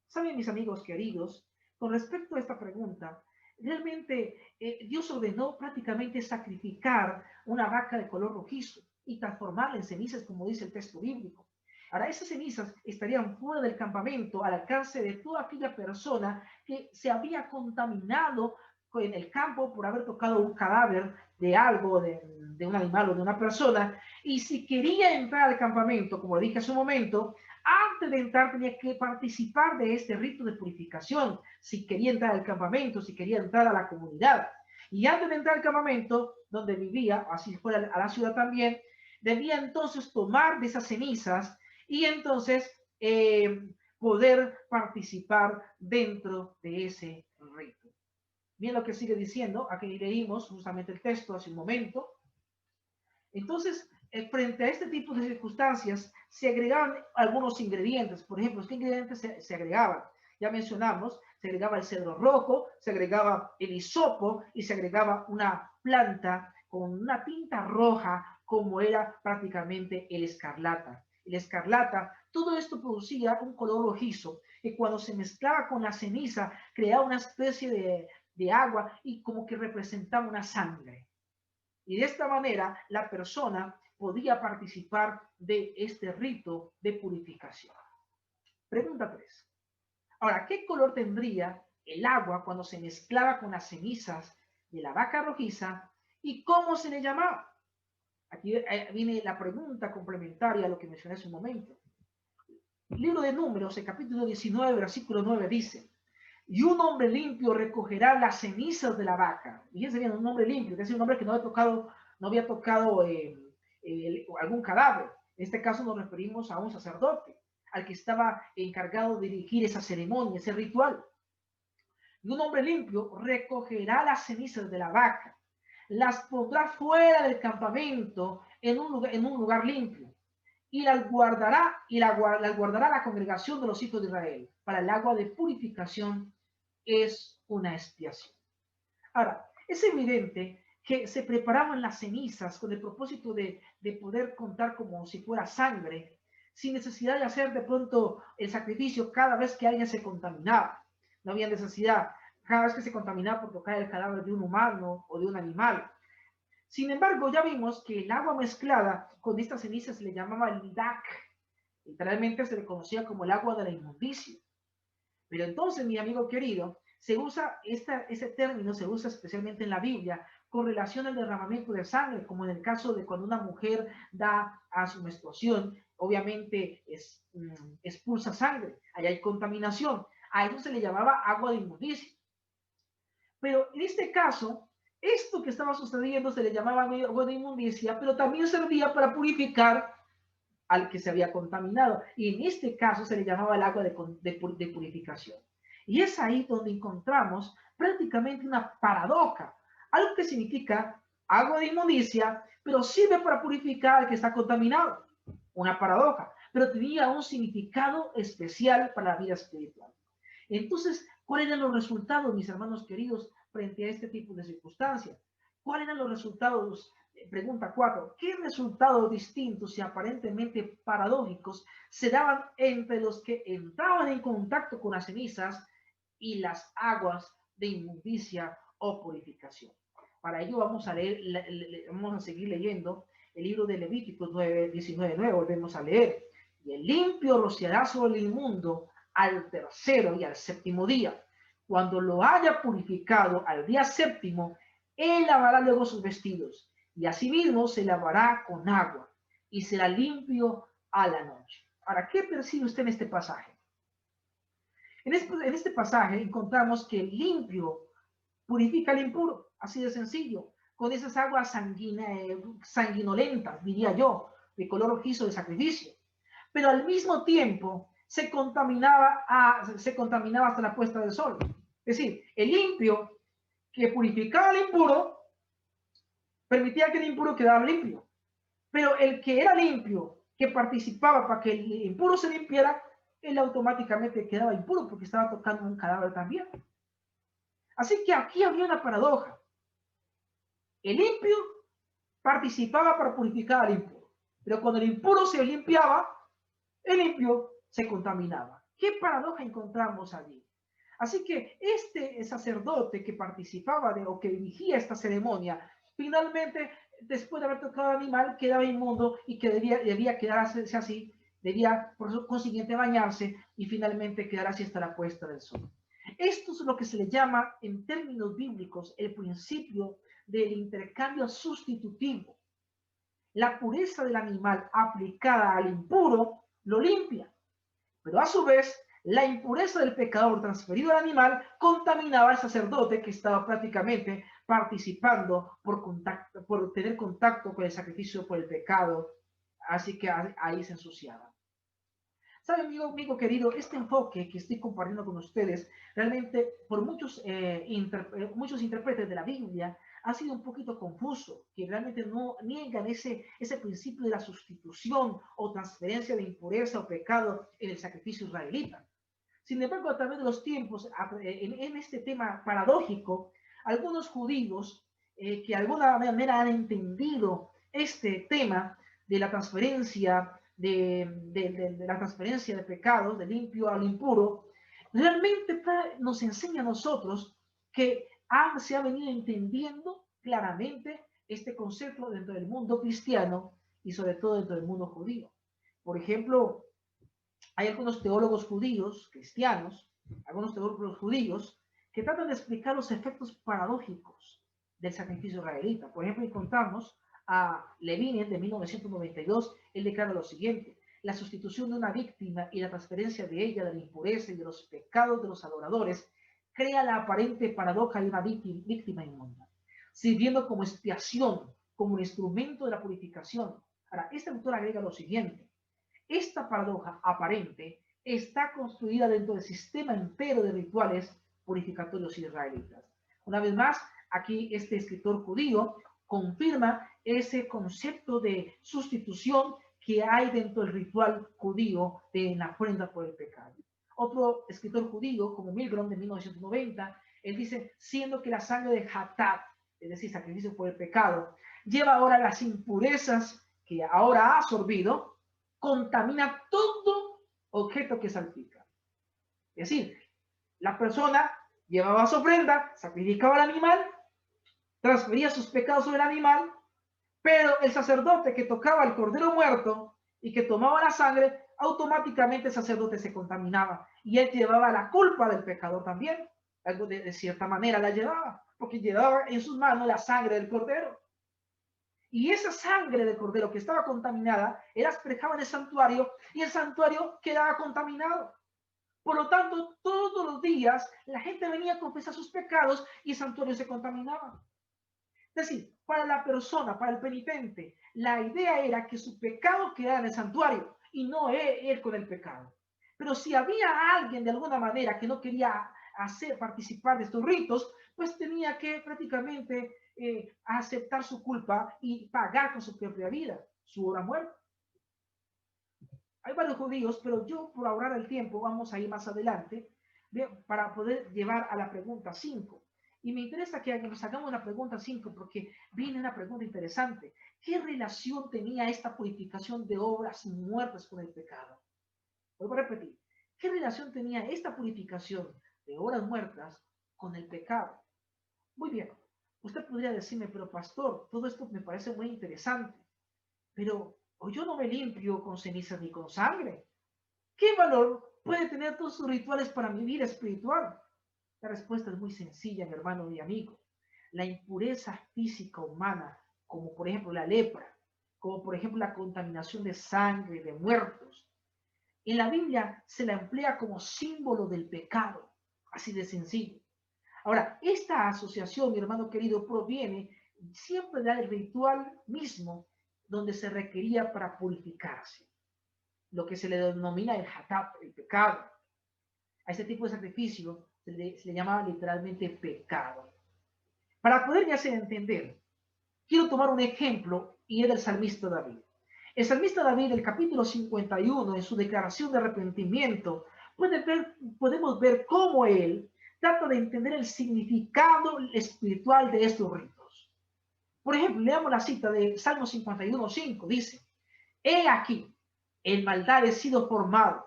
Saben, mis amigos queridos, con respecto a esta pregunta, realmente Dios ordenó prácticamente sacrificar una vaca de color rojizo y transformarla en cenizas, como dice el texto bíblico. Ahora, esas cenizas estarían fuera del campamento al alcance de toda aquella persona que se había contaminado en el campo por haber tocado un cadáver de algo, de un animal o de una persona. Y si quería entrar al campamento, como lo dije hace un momento, antes de entrar tenía que participar de este rito de purificación, si quería entrar al campamento, si quería entrar a la comunidad. Y antes de entrar al campamento, donde vivía, así fuera a la ciudad también, debía entonces tomar de esas cenizas y entonces poder participar dentro de ese rito. Miren lo que sigue diciendo, aquí leímos justamente el texto hace un momento. Entonces, frente a este tipo de circunstancias, se agregaban algunos ingredientes. Por ejemplo, ¿qué ingredientes se agregaban? Ya mencionamos, se agregaba el cedro rojo, se agregaba el hisopo y se agregaba una planta con una tinta roja, como era prácticamente el escarlata. El escarlata, todo esto producía un color rojizo que cuando se mezclaba con la ceniza creaba una especie de agua y como que representaba una sangre. Y de esta manera la persona podía participar de este rito de purificación. Pregunta 3. Ahora, ¿qué color tendría el agua cuando se mezclaba con las cenizas de la vaca rojiza y cómo se le llamaba? Aquí viene la pregunta complementaria a lo que mencioné hace un momento. El libro de Números, el capítulo 19, versículo 9 dice: y un hombre limpio recogerá las cenizas de la vaca. Fíjense bien, un hombre limpio, es decir, un hombre que no había tocado algún cadáver. En este caso nos referimos a un sacerdote, al que estaba encargado de dirigir esa ceremonia, ese ritual. Y un hombre limpio recogerá las cenizas de la vaca, las pondrá fuera del campamento en un lugar limpio, y las guardará la congregación de los hijos de Israel. Para el agua de purificación es una expiación. Ahora, es evidente que se preparaban las cenizas con el propósito de poder contar como si fuera sangre, sin necesidad de hacer de pronto el sacrificio cada vez que alguien se contaminaba. No había necesidad cada vez que se contaminaba por tocar el cadáver de un humano o de un animal. Sin embargo, ya vimos que el agua mezclada con estas cenizas se le llamaba lidak. Literalmente se le conocía como el agua de la inmundicia. Pero entonces, mi amigo querido, se usa ese término, se usa especialmente en la Biblia con relación al derramamiento de sangre, como en el caso de cuando una mujer da a su menstruación, obviamente expulsa sangre, ahí hay contaminación. A eso se le llamaba agua de inmundicia. Pero en este caso, esto que estaba sucediendo se le llamaba agua de inmundicia, pero también servía para purificar al que se había contaminado. Y en este caso se le llamaba el agua de purificación. Y es ahí donde encontramos prácticamente una paradoja, algo que significa agua de inmundicia, pero sirve para purificar al que está contaminado. Una paradoja, pero tenía un significado especial para la vida espiritual. Entonces, ¿cuáles eran los resultados, mis hermanos queridos, frente a este tipo de circunstancias? ¿Cuáles eran los resultados? Pregunta 4. ¿Qué resultados distintos y aparentemente paradójicos se daban entre los que entraban en contacto con las cenizas y las aguas de inmundicia o purificación? Para ello vamos a seguir leyendo el libro de Levíticos 19:9. Volvemos a leer. Y el limpio rociará sobre el inmundo al tercero y al séptimo día. Cuando lo haya purificado al día séptimo, él lavará luego sus vestidos, y asimismo se lavará con agua, y será limpio a la noche. Ahora, ¿qué percibe usted en este pasaje? En este pasaje encontramos que el limpio purifica al impuro, así de sencillo, con esas aguas sanguinolentas, diría yo, de color rojizo de sacrificio. Pero al mismo tiempo se contaminaba hasta la puesta del sol. Es decir, el limpio que purificaba al impuro permitía que el impuro quedara limpio. Pero el que era limpio, que participaba para que el impuro se limpiara, él automáticamente quedaba impuro porque estaba tocando un cadáver también. Así que aquí había una paradoja. El limpio participaba para purificar al impuro, pero cuando el impuro se limpiaba, el limpio se contaminaba. ¿Qué paradoja encontramos allí? Así que este sacerdote que participaba o que dirigía esta ceremonia, finalmente, después de haber tocado al animal, quedaba inmundo y que debía quedarse así, debía por consiguiente bañarse y finalmente quedar así hasta la puesta del sol. Esto es lo que se le llama, en términos bíblicos, el principio del intercambio sustitutivo. La pureza del animal aplicada al impuro lo limpia, pero a su vez la impureza del pecador transferido al animal contaminaba al sacerdote que estaba prácticamente participando por tener contacto con el sacrificio por el pecado, así que ahí se ensuciaba. Sabe, amigo querido, este enfoque que estoy compartiendo con ustedes, realmente por muchos intérpretes de la Biblia, ha sido un poquito confuso, que realmente no niegan ese principio de la sustitución o transferencia de impureza o pecado en el sacrificio israelita. Sin embargo, a través de los tiempos, en este tema paradójico, algunos judíos que de alguna manera han entendido este tema de la transferencia de la transferencia de pecados, del limpio al impuro, realmente nos enseña a nosotros que se ha venido entendiendo claramente este concepto dentro del mundo cristiano y sobre todo dentro del mundo judío. Por ejemplo, hay algunos teólogos judíos, cristianos, algunos teólogos judíos, que tratan de explicar los efectos paradójicos del sacrificio israelita. Por ejemplo, encontramos a Levine de 1992, él declara lo siguiente: la sustitución de una víctima y la transferencia de ella de la impureza y de los pecados de los adoradores crea la aparente paradoja de una víctima inmunda, sirviendo como expiación, como un instrumento de la purificación. Ahora, este autor agrega lo siguiente: esta paradoja aparente está construida dentro del sistema entero de rituales purificatorios israelitas. Una vez más, aquí este escritor judío confirma ese concepto de sustitución que hay dentro del ritual judío de la ofrenda por el pecado. Otro escritor judío, como Milgrom de 1990, él dice, siendo que la sangre de Hatat, es decir, sacrificio por el pecado, lleva ahora las impurezas que ahora ha absorbido, contamina todo objeto que salpica. Es decir, la persona llevaba su ofrenda, sacrificaba al animal, transfería sus pecados sobre el animal, pero el sacerdote que tocaba el cordero muerto y que tomaba la sangre, automáticamente el sacerdote se contaminaba y él llevaba la culpa del pecador también. Algo de cierta manera la llevaba, porque llevaba en sus manos la sangre del cordero. Y esa sangre del cordero que estaba contaminada era expresada en el santuario y el santuario quedaba contaminado. Por lo tanto, todos los días la gente venía a confesar sus pecados y el santuario se contaminaba. Es decir, para la persona, para el penitente, la idea era que su pecado quedara en el santuario y no él con el pecado. Pero si había alguien de alguna manera que no quería participar de estos ritos, pues tenía que prácticamente aceptar su culpa y pagar con su propia vida, su hora muerta. Hay varios judíos, pero yo por ahorrar el tiempo vamos a ir más adelante para poder llevar a la pregunta 5. Y me interesa que nos hagamos la pregunta 5 porque viene una pregunta interesante. ¿Qué relación tenía esta purificación de obras muertas con el pecado? Vuelvo a repetir. ¿Qué relación tenía esta purificación de obras muertas con el pecado? Muy bien. Usted podría decirme, pero pastor, todo esto me parece muy interesante, pero yo no me limpio con cenizas ni con sangre. ¿Qué valor puede tener todos sus rituales para mi vida espiritual? La respuesta es muy sencilla, mi hermano y amigo. La impureza física humana, como por ejemplo la lepra, como por ejemplo la contaminación de sangre, de muertos, en la Biblia se la emplea como símbolo del pecado, así de sencillo. Ahora, esta asociación, mi hermano querido, proviene siempre del ritual mismo donde se requería para purificarse, lo que se le denomina el hatat, el pecado. A este tipo de sacrificio se le llamaba literalmente pecado. Para poder hacer entender, quiero tomar un ejemplo y es del salmista David. El salmista David, el capítulo 51, en su declaración de arrepentimiento, podemos ver cómo él trata de entender el significado espiritual de estos ritos. Por ejemplo, leamos la cita de Salmo 51:5, dice, he aquí, en maldad he sido formado,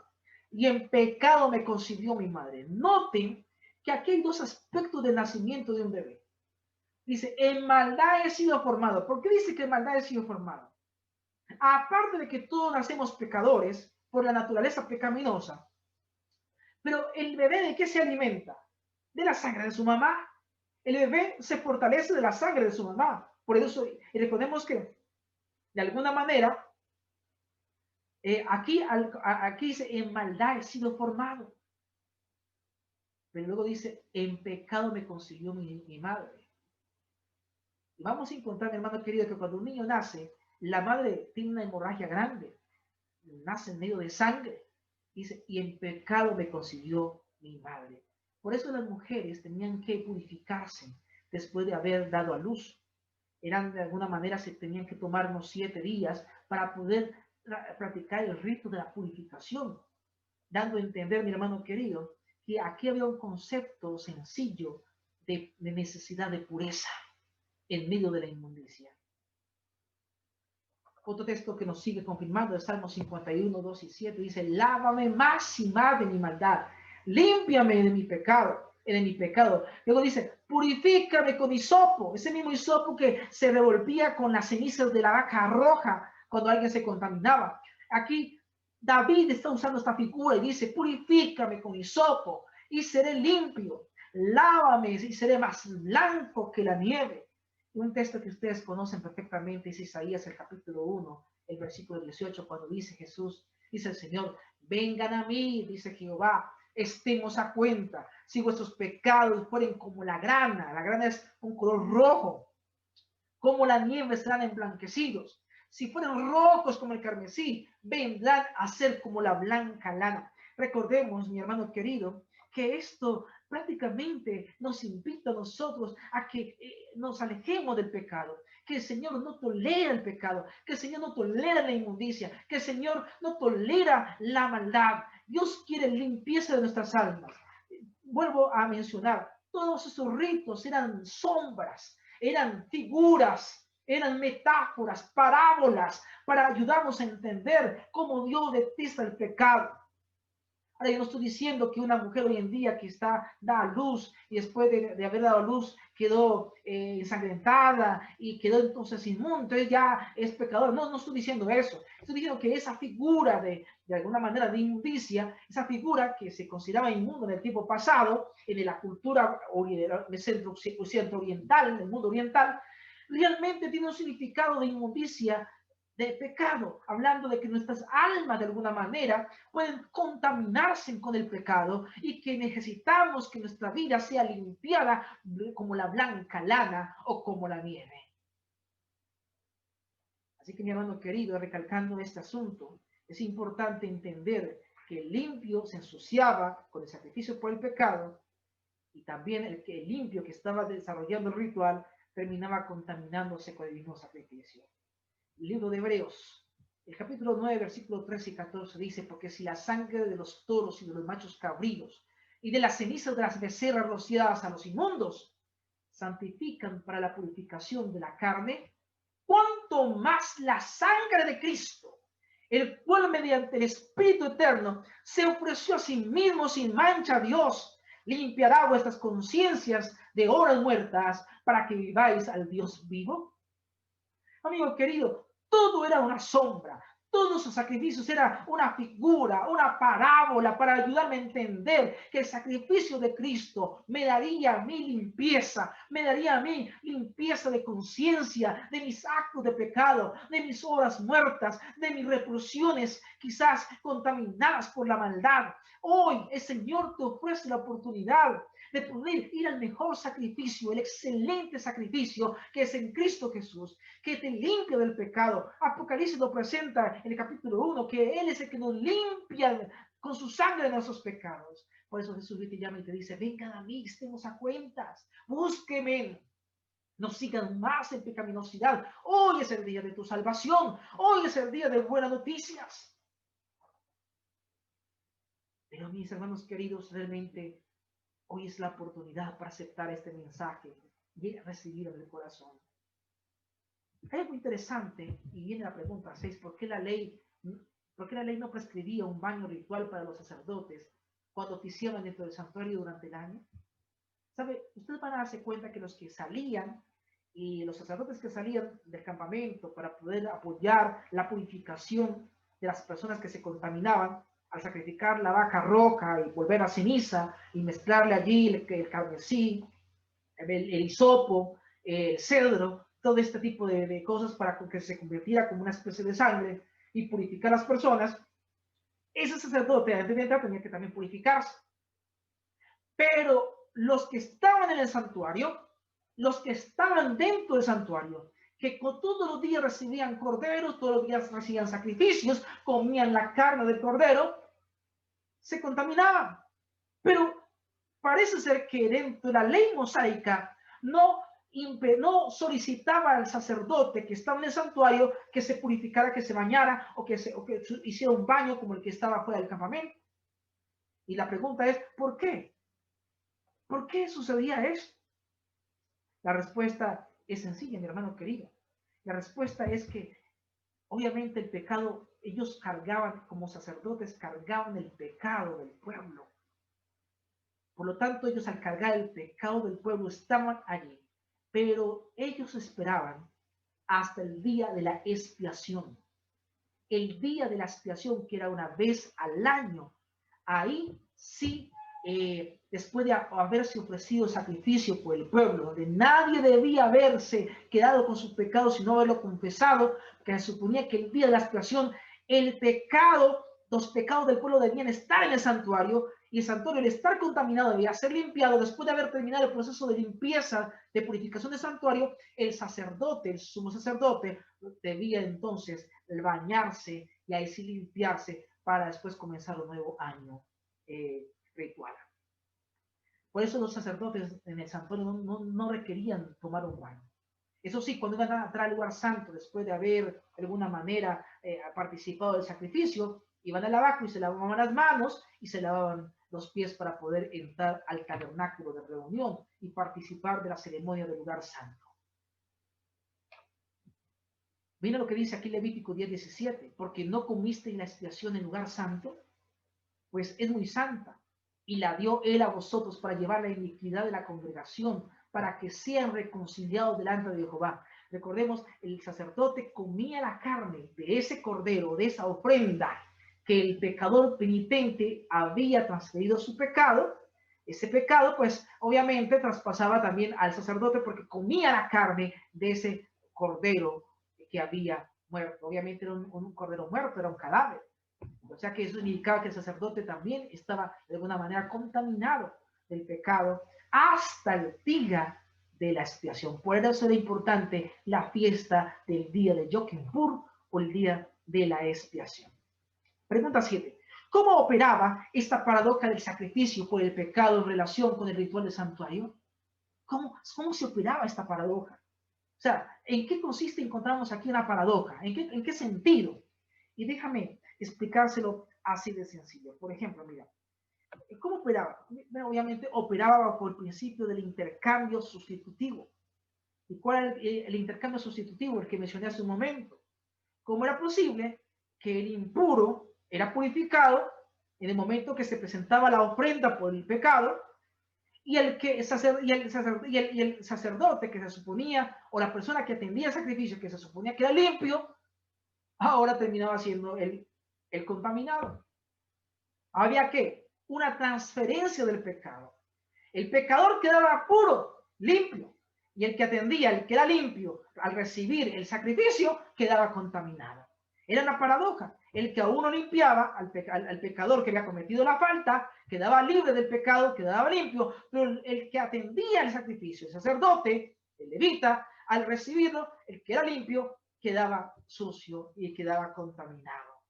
y en pecado me concibió mi madre. Noten que aquí hay dos aspectos del nacimiento de un bebé. Dice, en maldad he sido formado. ¿Por qué dice que en maldad he sido formado? Aparte de que todos nacemos pecadores por la naturaleza pecaminosa, pero el bebé ¿de qué se alimenta? De la sangre de su mamá. El bebé se fortalece de la sangre de su mamá. Por eso, y recordemos que de alguna manera, aquí dice, en maldad he sido formado. Pero luego dice, en pecado me concibió mi madre. Y vamos a encontrar, hermano querido, que cuando un niño nace, la madre tiene una hemorragia grande, nace en medio de sangre. Dice, y en pecado me concibió mi madre. Por eso las mujeres tenían que purificarse después de haber dado a luz. Eran de alguna manera, se tenían que tomar unos 7 días para poder practicar el rito de la purificación, dando a entender, mi hermano querido, que aquí había un concepto sencillo de necesidad de pureza en medio de la inmundicia. Otro texto que nos sigue confirmando es Salmo 51, 2 y 7, dice, lávame más y más de mi maldad, límpiame de mi pecado, Luego dice, purifícame con hisopo, ese mismo hisopo que se revolvía con las cenizas de la vaca roja cuando alguien se contaminaba. Aquí David está usando esta figura y dice, purifícame con hisopo y seré limpio, lávame y seré más blanco que la nieve. Un texto que ustedes conocen perfectamente es Isaías, el capítulo 1, el versículo 18, cuando dice Jesús, dice el Señor, vengan a mí, dice Jehová, estemos a cuenta. Si vuestros pecados fueren como la grana es un color rojo, como la nieve serán emblanquecidos. Si fueran rojos como el carmesí, vendrán a ser como la blanca lana. Recordemos, mi hermano querido, que esto prácticamente nos invita a nosotros a que nos alejemos del pecado, que el Señor no tolera el pecado, que el Señor no tolera la inmundicia, que el Señor no tolera la maldad. Dios quiere limpieza de nuestras almas. Vuelvo a mencionar, todos esos ritos eran sombras, eran figuras, eran metáforas, parábolas, para ayudarnos a entender cómo Dios detesta el pecado. Ahora, yo no estoy diciendo que una mujer hoy en día que da a luz y después de haber dado a luz quedó ensangrentada y quedó entonces inmunda, entonces ya es pecador. No estoy diciendo eso. Estoy diciendo que esa figura de alguna manera de inmundicia, esa figura que se consideraba inmunda en el tiempo pasado, en la cultura del centro oriental, en el mundo oriental, realmente tiene un significado de inmundicia, de pecado, hablando de que nuestras almas de alguna manera pueden contaminarse con el pecado y que necesitamos que nuestra vida sea limpiada como la blanca lana o como la nieve. Así que, mi hermano querido, recalcando este asunto, es importante entender que el limpio se ensuciaba con el sacrificio por el pecado y también el limpio que estaba desarrollando el ritual terminaba contaminándose con el mismo sacrificio. El libro de Hebreos, el capítulo 9, versículos 13 y 14 dice, porque si la sangre de los toros y de los machos cabríos y de las cenizas de las becerras rociadas a los inmundos santifican para la purificación de la carne, cuanto más la sangre de Cristo, el cual mediante el Espíritu Eterno se ofreció a sí mismo sin mancha a Dios, limpiará vuestras conciencias de obras muertas para que viváis al Dios vivo. Amigo querido, todo era una sombra, todos sus sacrificios era una figura, una parábola para ayudarme a entender que el sacrificio de Cristo me daría a mí limpieza, me daría a mí limpieza de conciencia, de mis actos de pecado, de mis obras muertas, de mis repulsiones quizás contaminadas por la maldad. Hoy el Señor te ofrece la oportunidad de poder ir al mejor sacrificio, el excelente sacrificio que es en Cristo Jesús, que te limpia del pecado. Apocalipsis lo presenta en el capítulo 1, que Él es el que nos limpia con su sangre de nuestros pecados. Por eso Jesús te llama y te dice, vengan a mí, estemos a cuentas, búsquenme, no sigan más en pecaminosidad. Hoy es el día de tu salvación, hoy es el día de buenas noticias. Pero mis hermanos queridos, realmente hoy es la oportunidad para aceptar este mensaje y recibirlo en el corazón. Hay algo interesante, y viene la pregunta 6, ¿por qué la ley no prescribía un baño ritual para los sacerdotes cuando oficiaban dentro del santuario durante el año? ¿Sabe? Ustedes van a darse cuenta que los que salían y los sacerdotes que salían del campamento para poder apoyar la purificación de las personas que se contaminaban, al sacrificar la vaca roja y volver a ceniza y mezclarle allí el carmesí, el hisopo, el cedro, todo este tipo de cosas para que se convirtiera como una especie de sangre y purificar a las personas, ese sacerdote antes de entrar tenía que también purificarse. Pero los que estaban en el santuario, los que estaban dentro del santuario, que todos los días recibían corderos, todos los días recibían sacrificios, comían la carne del cordero, se contaminaban. Pero parece ser que dentro de la ley mosaica no solicitaba al sacerdote que estaba en el santuario que se purificara, que se bañara o que hiciera un baño como el que estaba fuera del campamento. Y la pregunta es, ¿por qué? ¿Por qué sucedía esto? La respuesta es sencilla, mi hermano querido. La respuesta es que obviamente el pecado, ellos cargaban, como sacerdotes, cargaban el pecado del pueblo. Por lo tanto, ellos al cargar el pecado del pueblo estaban allí. Pero ellos esperaban hasta el día de la expiación. El día de la expiación, que era una vez al año. Ahí sí, después de haberse ofrecido sacrificio por el pueblo, donde nadie debía haberse quedado con sus pecados, sino haberlo confesado, que se suponía que el día de la expiación, los pecados del pueblo debían estar en el santuario, y el santuario, al estar contaminado, debía ser limpiado. Después de haber terminado el proceso de limpieza, de purificación del santuario, el sacerdote, el sumo sacerdote, debía entonces bañarse y ahí sí limpiarse para después comenzar un nuevo año ritual. Por eso los sacerdotes en el santuario no requerían tomar un baño. Eso sí, cuando iban a entrar al lugar santo, después de haber de alguna manera participado del sacrificio, iban al lavacro y se lavaban las manos y se lavaban los pies para poder entrar al tabernáculo de reunión y participar de la ceremonia del lugar santo. Mira lo que dice aquí Levítico 10:17, porque no comiste en la expiación en lugar santo, pues es muy santa, y la dio él a vosotros para llevar la iniquidad de la congregación, para que sean reconciliados delante de Jehová. Recordemos, el sacerdote comía la carne de ese cordero, de esa ofrenda, que el pecador penitente había transferido su pecado. Ese pecado, pues, obviamente traspasaba también al sacerdote porque comía la carne de ese cordero que había muerto. Obviamente era un cordero muerto, era un cadáver. O sea que eso significaba que el sacerdote también estaba de alguna manera contaminado del pecado hasta el día de la expiación. Por eso era importante la fiesta del día de Yom Kippur o el día de la expiación. Pregunta 7. ¿Cómo operaba esta paradoja del sacrificio por el pecado en relación con el ritual del santuario? ¿Cómo se operaba esta paradoja? O sea, ¿en qué consiste? Encontramos aquí una paradoja. ¿En qué sentido? Y déjame explicárselo así de sencillo. Por ejemplo, mira, ¿cómo operaba? Obviamente operaba bajo el principio del intercambio sustitutivo. ¿Y cuál era el intercambio sustitutivo? El que mencioné hace un momento. ¿Cómo era posible que el impuro era purificado en el momento que se presentaba la ofrenda por el pecado y el sacerdote que se suponía, o la persona que atendía el sacrificio que se suponía que era limpio, ahora terminaba siendo el contaminado? Había que una transferencia del pecado. El pecador quedaba puro, limpio, y el que atendía, el que era limpio, al recibir el sacrificio, quedaba contaminado. Era una paradoja. El que a uno limpiaba, al pecador que había cometido la falta, quedaba libre del pecado, quedaba limpio, pero el que atendía el sacrificio, el sacerdote, el levita, al recibirlo, el que era limpio, quedaba sucio y quedaba contaminado.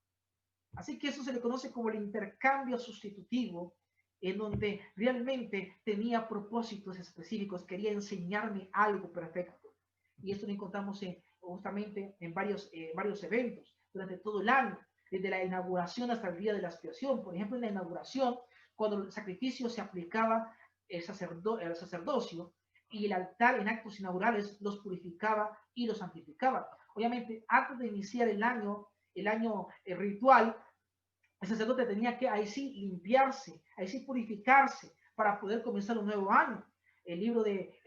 Así que eso se le conoce como el intercambio sustitutivo, en donde realmente tenía propósitos específicos, quería enseñarme algo perfecto. Y esto lo encontramos justamente en varios eventos durante todo el año, desde la inauguración hasta el día de la expiación. Por ejemplo, en la inauguración, cuando el sacrificio se aplicaba el sacerdocio, y el altar en actos inaugurales los purificaba y los santificaba. Obviamente, antes de iniciar el año ritual, el sacerdote tenía que ahí sí limpiarse, ahí sí purificarse para poder comenzar un nuevo año. El libro de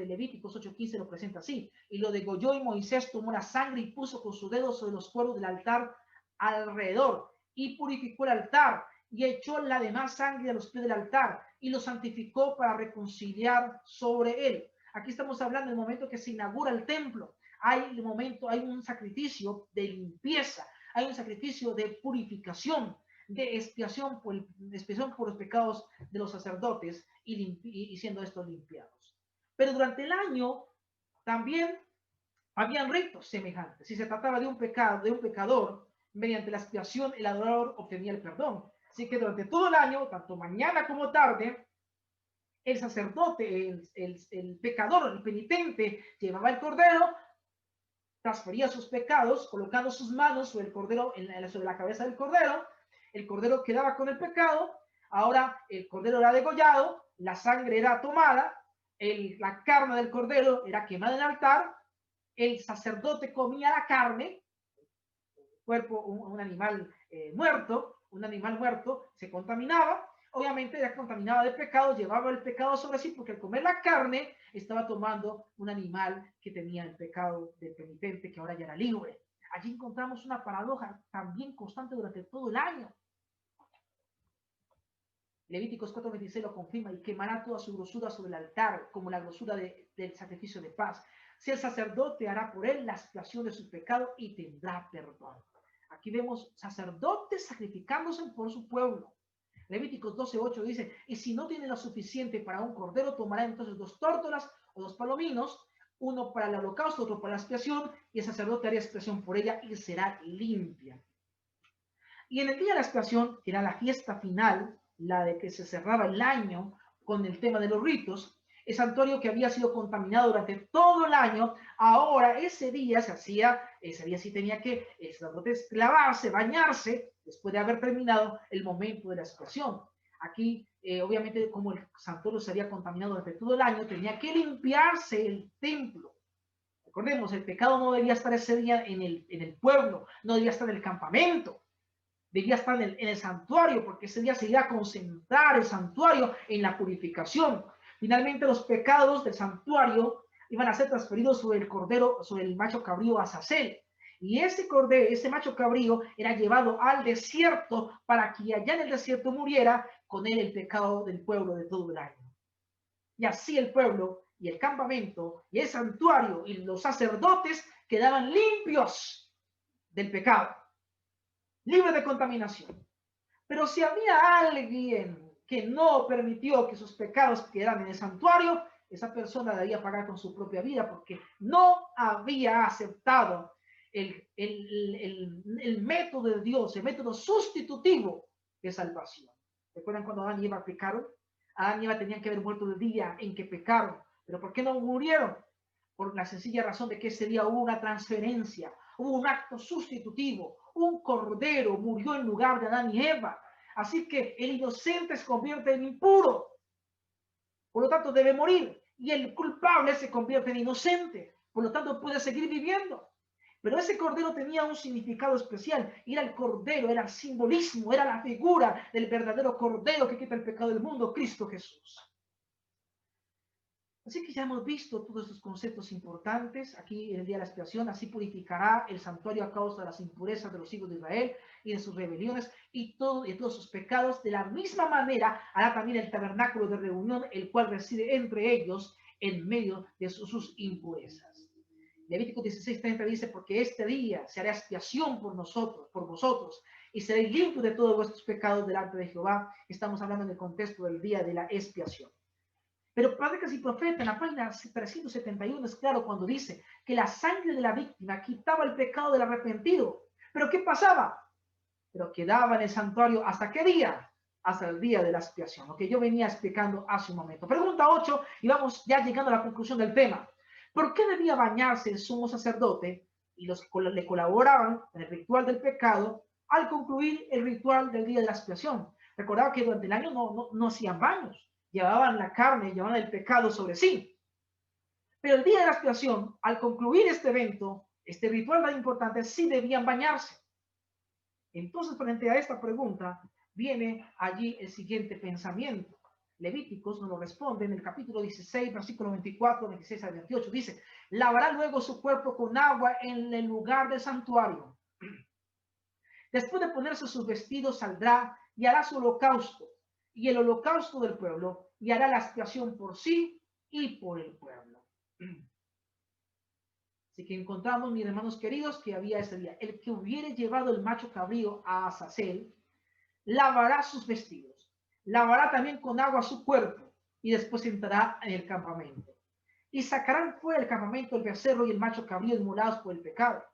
Levíticos 8:15 lo presenta así. Y lo degolló, y Moisés tomó la sangre y puso con su dedo sobre los cuernos del altar alrededor, y purificó el altar, y echó la demás sangre a los pies del altar, y lo santificó para reconciliar sobre él. Aquí estamos hablando del momento que se inaugura el templo. Hay un sacrificio de limpieza, hay un sacrificio de purificación, de expiación por los pecados de los sacerdotes y siendo estos limpiados. Pero durante el año también habían ritos semejantes. Si se trataba de un pecador mediante la expiación el adorador obtenía el perdón. Así que durante todo el año, tanto mañana como tarde, el sacerdote, el pecador, el penitente, llevaba el cordero, transfería sus pecados, colocando sus manos sobre el cordero, sobre la cabeza del cordero. El cordero quedaba con el pecado. Ahora el cordero era degollado, la sangre era tomada, la carne del cordero era quemada en el altar. El sacerdote comía la carne, cuerpo, un animal muerto, se contaminaba. Obviamente ya contaminaba de pecado, llevaba el pecado sobre sí, porque al comer la carne estaba tomando un animal que tenía el pecado del penitente, que ahora ya era libre. Allí encontramos una paradoja también constante durante todo el año. Levíticos 4:26 lo confirma: y quemará toda su grosura sobre el altar, como la grosura del sacrificio de paz. Si el sacerdote hará por él la expiación de su pecado y tendrá perdón. Aquí vemos sacerdotes sacrificándose por su pueblo. Levíticos 12:8 dice: y si no tiene lo suficiente para un cordero, tomará entonces 2 tórtolas o 2 palominos, uno para el holocausto, otro para la expiación, y el sacerdote hará expiación por ella y será limpia. Y en el día de la expiación, que era la fiesta final, la de que se cerraba el año con el tema de los ritos, el santuario que había sido contaminado durante todo el año, ahora ese día sí tenía que el sacerdote lavarse, bañarse, después de haber terminado el momento de la expiación. Aquí, obviamente, como el santuario se había contaminado durante todo el año, tenía que limpiarse el templo. Recordemos, el pecado no debía estar ese día en el pueblo, no debía estar en el campamento, debía estar en el santuario, porque ese día se iba a concentrar el santuario en la purificación. Finalmente, los pecados del santuario iban a ser transferidos sobre el cordero, sobre el macho cabrío Azazel. Y ese cordero, ese macho cabrío, era llevado al desierto para que allá en el desierto muriera con él el pecado del pueblo de todo el año. Y así el pueblo y el campamento y el santuario y los sacerdotes quedaban limpios del pecado, libres de contaminación. Pero si había alguien que no permitió que sus pecados quedaran en el santuario, esa persona debía pagar con su propia vida, porque no había aceptado el método de Dios, el método sustitutivo de salvación. ¿Recuerdan cuando Adán y Eva pecaron? Adán y Eva tenían que haber muerto el día en que pecaron. ¿Pero por qué no murieron? Por la sencilla razón de que ese día hubo una transferencia, hubo un acto sustitutivo. Un cordero murió en lugar de Adán y Eva. Así que el inocente se convierte en impuro. Por lo tanto, debe morir. Y el culpable se convierte en inocente. Por lo tanto, puede seguir viviendo. Pero ese cordero tenía un significado especial. Y era el cordero, era el simbolismo, era la figura del verdadero cordero que quita el pecado del mundo, Cristo Jesús. Así que ya hemos visto todos estos conceptos importantes aquí en el día de la expiación. Así purificará el santuario a causa de las impurezas de los hijos de Israel y de sus rebeliones y todos sus pecados. De la misma manera hará también el tabernáculo de reunión, el cual reside entre ellos en medio de sus impurezas. Levítico 16:30 dice: porque este día se hará expiación por vosotros, y seréis limpios de todos vuestros pecados delante de Jehová. Estamos hablando en el contexto del día de la expiación. Pero Patriarcas y Profetas, en la página 371, es claro cuando dice que la sangre de la víctima quitaba el pecado del arrepentido. ¿Pero qué pasaba? Pero quedaba en el santuario, ¿hasta qué día? Hasta el día de la expiación, lo que yo venía explicando hace un momento. Pregunta 8, y vamos ya llegando a la conclusión del tema. ¿Por qué debía bañarse el sumo sacerdote y los que le colaboraban en el ritual del pecado al concluir el ritual del día de la expiación? Recordaba que durante el año no hacían baños. Llevaban la carne, llevaban el pecado sobre sí. Pero el día de la expiación, al concluir este evento, este ritual tan importante, sí debían bañarse. Entonces, frente a esta pregunta, viene allí el siguiente pensamiento. Levíticos nos lo responde en el capítulo 16, versículo 24, 26 al 28. Dice: lavará luego su cuerpo con agua en el lugar del santuario. Después de ponerse sus vestidos, saldrá y hará su holocausto y el holocausto del pueblo, y hará la expiación por sí y por el pueblo. Así que encontramos, mis hermanos queridos, que había ese día. El que hubiere llevado el macho cabrío a Azazel, lavará sus vestidos, lavará también con agua su cuerpo, y después entrará en el campamento. Y sacarán fuera del campamento el becerro y el macho cabrío inmolados por el pecado.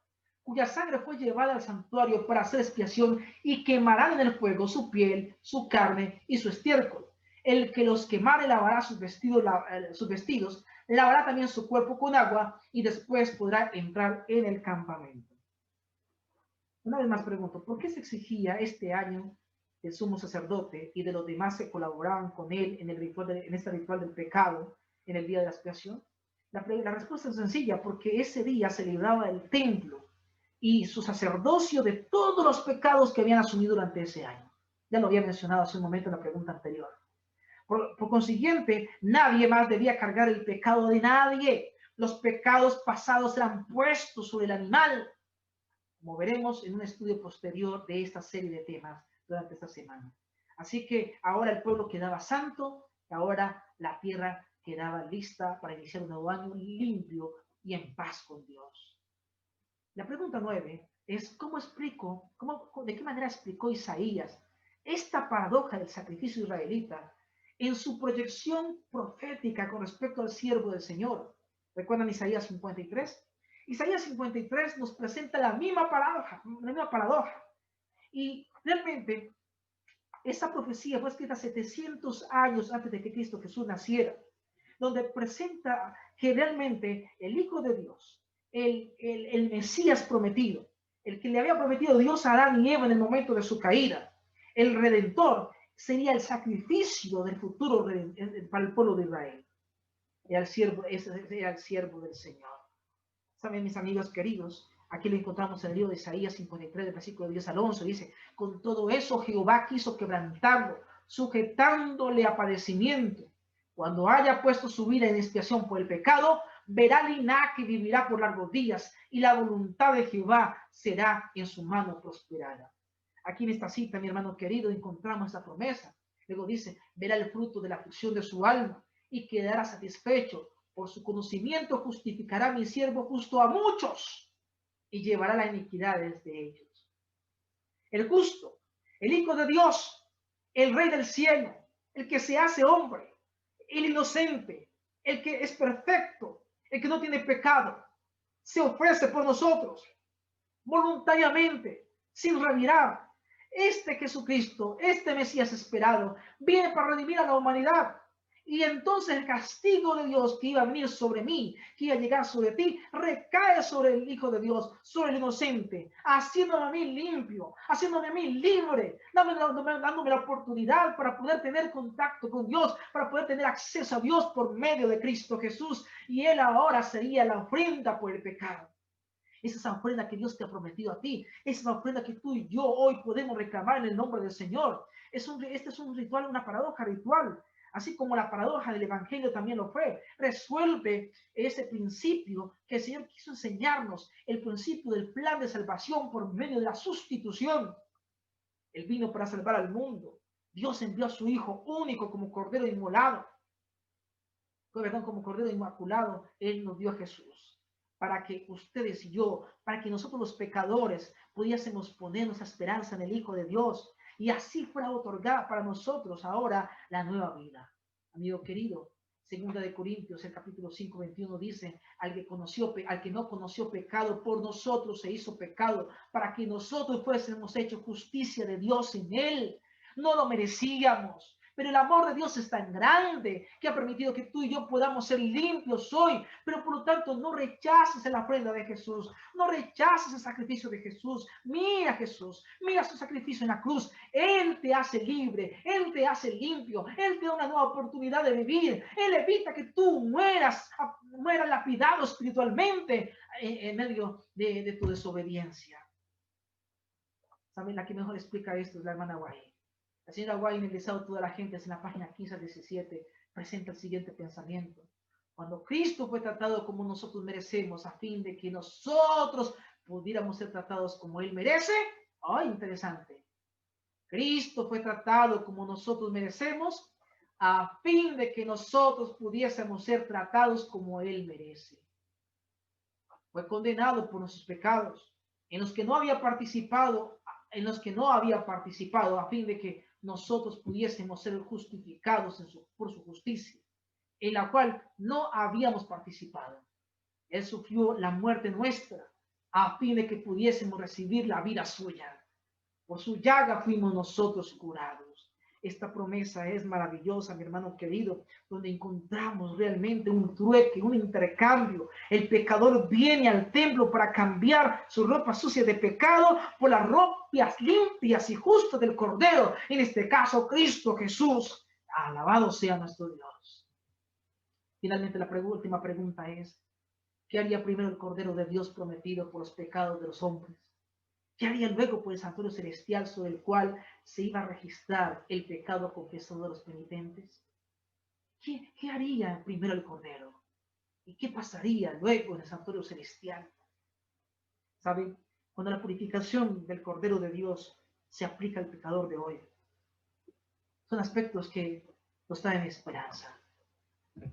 cuya sangre fue llevada al santuario para hacer expiación, y quemarán en el fuego su piel, su carne y su estiércol. El que los quemare lavará sus vestidos, lavará también su cuerpo con agua, y después podrá entrar en el campamento. Una vez más pregunto, ¿por qué se exigía este año del sumo sacerdote y de los demás que colaboraban con él en este ritual del pecado en el día de la expiación? La respuesta es sencilla, porque ese día se libraba el templo y su sacerdocio de todos los pecados que habían asumido durante ese año. Ya lo había mencionado hace un momento en la pregunta anterior. Por consiguiente, nadie más debía cargar el pecado de nadie. Los pecados pasados eran puestos sobre el animal, como veremos en un estudio posterior de esta serie de temas durante esta semana. Así que ahora el pueblo quedaba santo, y ahora la tierra quedaba lista para iniciar un nuevo año limpio y en paz con Dios. La pregunta 9 es, ¿de qué manera explicó Isaías esta paradoja del sacrificio israelita en su proyección profética con respecto al siervo del Señor? ¿Recuerdan Isaías 53? Isaías 53 nos presenta la misma paradoja. Y realmente esa profecía fue escrita 700 años antes de que Cristo Jesús naciera, donde presenta que realmente el Hijo de Dios, el Mesías prometido, el que le había prometido Dios a Adán y Eva en el momento de su caída, el Redentor, sería el sacrificio del futuro para el pueblo de Israel. Era el siervo del Señor. Saben, mis amigos queridos, aquí lo encontramos en el libro de Isaías 53, del versículo 10 al 11, dice, con todo eso Jehová quiso quebrantarlo, sujetándole a padecimiento. Cuando haya puesto su vida en expiación por el pecado, verá linaje y vivirá por largos días, y la voluntad de Jehová será en su mano prosperada. Aquí en esta cita, mi hermano querido, encontramos esta promesa. Luego dice, verá el fruto de la aflicción de su alma y quedará satisfecho. Por su conocimiento justificará mi siervo justo a muchos y llevará las iniquidades de ellos. El justo, el Hijo de Dios, el Rey del cielo, el que se hace hombre, el inocente, el que es perfecto, el que no tiene pecado, se ofrece por nosotros voluntariamente, sin revirar. Este Jesucristo, este Mesías esperado, viene para redimir a la humanidad. Y entonces el castigo de Dios que iba a venir sobre mí, que iba a llegar sobre ti, recae sobre el Hijo de Dios, sobre el inocente, haciéndome a mí limpio, haciéndome a mí libre, dándome la oportunidad para poder tener contacto con Dios, para poder tener acceso a Dios por medio de Cristo Jesús. Y Él ahora sería la ofrenda por el pecado. Esa es la ofrenda que Dios te ha prometido a ti. Esa es la ofrenda que tú y yo hoy podemos reclamar en el nombre del Señor. Este es un ritual, una paradoja ritual. Así como la paradoja del Evangelio también lo fue. Resuelve ese principio que el Señor quiso enseñarnos, el principio del plan de salvación por medio de la sustitución. Él vino para salvar al mundo. Dios envió a su Hijo único como Cordero inmolado. Como Cordero inmaculado, Él nos dio a Jesús. Para que ustedes y yo, para que nosotros los pecadores pudiésemos poner nuestra esperanza en el Hijo de Dios. Y así fuera otorgada para nosotros ahora la nueva vida. Amigo querido, 2 Corintios, el capítulo 5, 21 dice, al que no conoció pecado, por nosotros se hizo pecado, para que nosotros fuésemos hecho justicia de Dios en él. No lo merecíamos, pero el amor de Dios es tan grande que ha permitido que tú y yo podamos ser limpios hoy. Pero por lo tanto, no rechaces la ofrenda de Jesús, no rechaces el sacrificio de Jesús. Mira a Jesús, mira su sacrificio en la cruz. Él te hace libre, Él te hace limpio, Él te da una nueva oportunidad de vivir. Él evita que tú mueras lapidado espiritualmente en medio de tu desobediencia. ¿Saben? La que mejor explica esto es la hermana Guay. La señora Guay, en el deseo de toda la gente, en la página 15 al 17, presenta el siguiente pensamiento. Cuando Cristo fue tratado como nosotros merecemos, a fin de que nosotros pudiéramos ser tratados como Él merece. ¡Ay, interesante! Cristo fue tratado como nosotros merecemos, a fin de que nosotros pudiésemos ser tratados como Él merece. Fue condenado por nuestros pecados, en los que no había participado, a fin de que nosotros pudiésemos ser justificados por su justicia, en la cual no habíamos participado. Él sufrió la muerte nuestra, a fin de que pudiésemos recibir la vida suya. Por su llaga fuimos nosotros curados. Esta promesa es maravillosa, mi hermano querido, donde encontramos realmente un trueque, un intercambio. El pecador viene al templo para cambiar su ropa sucia de pecado por las ropas limpias y justas del Cordero. En este caso, Cristo Jesús. Alabado sea nuestro Dios. Finalmente, la última pregunta es, ¿qué haría primero el Cordero de Dios prometido por los pecados de los hombres? ¿Qué haría luego por el santuario celestial sobre el cual se iba a registrar el pecado confesado de los penitentes? ¿Qué haría primero el Cordero? ¿Y qué pasaría luego en el santuario celestial? ¿Saben? Cuando la purificación del Cordero de Dios se aplica al pecador de hoy, son aspectos que nos traen esperanza.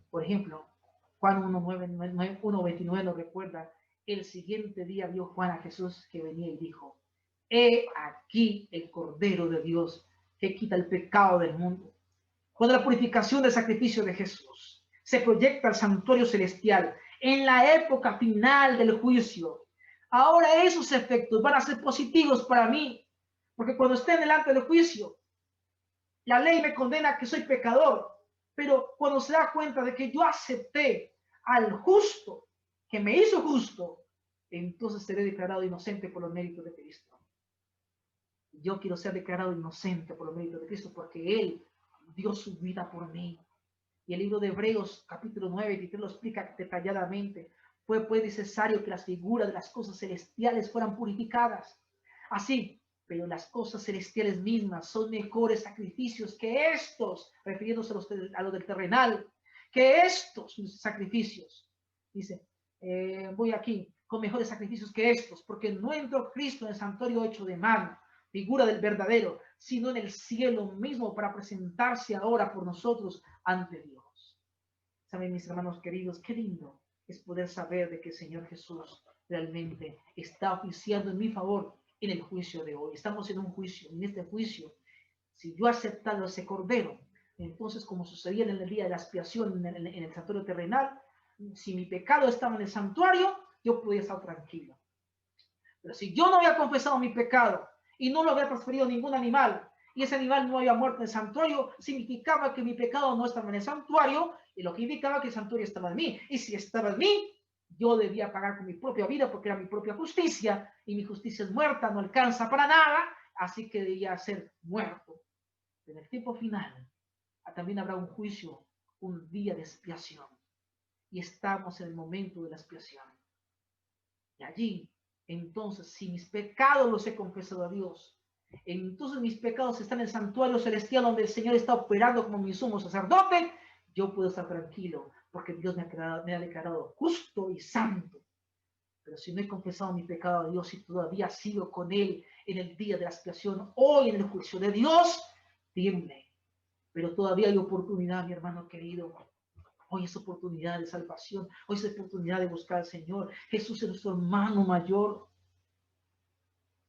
Por ejemplo, Juan 1:29 nos recuerda, el siguiente día vio Juan a Jesús que venía y dijo, he aquí el Cordero de Dios que quita el pecado del mundo. Cuando la purificación del sacrificio de Jesús se proyecta al santuario celestial en la época final del juicio, ahora esos efectos van a ser positivos para mí, porque cuando esté delante del juicio, la ley me condena que soy pecador, pero cuando se da cuenta de que yo acepté al justo, que me hizo justo, entonces seré declarado inocente por los méritos de Cristo. Yo quiero ser declarado inocente por los méritos de Cristo porque Él dio su vida por mí. Y el libro de Hebreos, capítulo 9, lo explica detalladamente. Fue pues necesario que las figuras de las cosas celestiales fueran purificadas. Así, pero las cosas celestiales mismas son mejores sacrificios que estos, refiriéndose a los del terrenal, que estos sacrificios. Dice, voy aquí, con mejores sacrificios que estos, porque no entró Cristo en el santuario hecho de mano, figura del verdadero, sino en el cielo mismo para presentarse ahora por nosotros ante Dios. ¿Saben, mis hermanos queridos? Qué lindo es poder saber de que el Señor Jesús realmente está oficiando en mi favor en el juicio de hoy. Estamos en un juicio, en este juicio, si yo he aceptado ese Cordero, entonces como sucedía en el día de la expiación en el santuario terrenal, si mi pecado estaba en el santuario, yo podía estar tranquilo. Pero si yo no había confesado mi pecado y no lo había transferido a ningún animal, y ese animal no había muerto en el santuario, significaba que mi pecado no estaba en el santuario, y lo que indicaba que el santuario estaba en mí. Y si estaba en mí, yo debía pagar con mi propia vida porque era mi propia justicia, y mi justicia es muerta, no alcanza para nada, así que debía ser muerto. En el tiempo final, también habrá un juicio, un día de expiación, y estamos en el momento de la expiación. Y allí, entonces, si mis pecados los he confesado a Dios, entonces mis pecados están en el santuario celestial donde el Señor está operando como mi sumo sacerdote, yo puedo estar tranquilo porque Dios me ha declarado justo y santo. Pero si no he confesado mi pecado a Dios y todavía sigo con Él en el día de la expiación, hoy en el juicio de Dios, tiemble. Pero todavía hay oportunidad, mi hermano querido. Hoy es oportunidad de salvación. Hoy es oportunidad de buscar al Señor. Jesús es nuestro hermano mayor.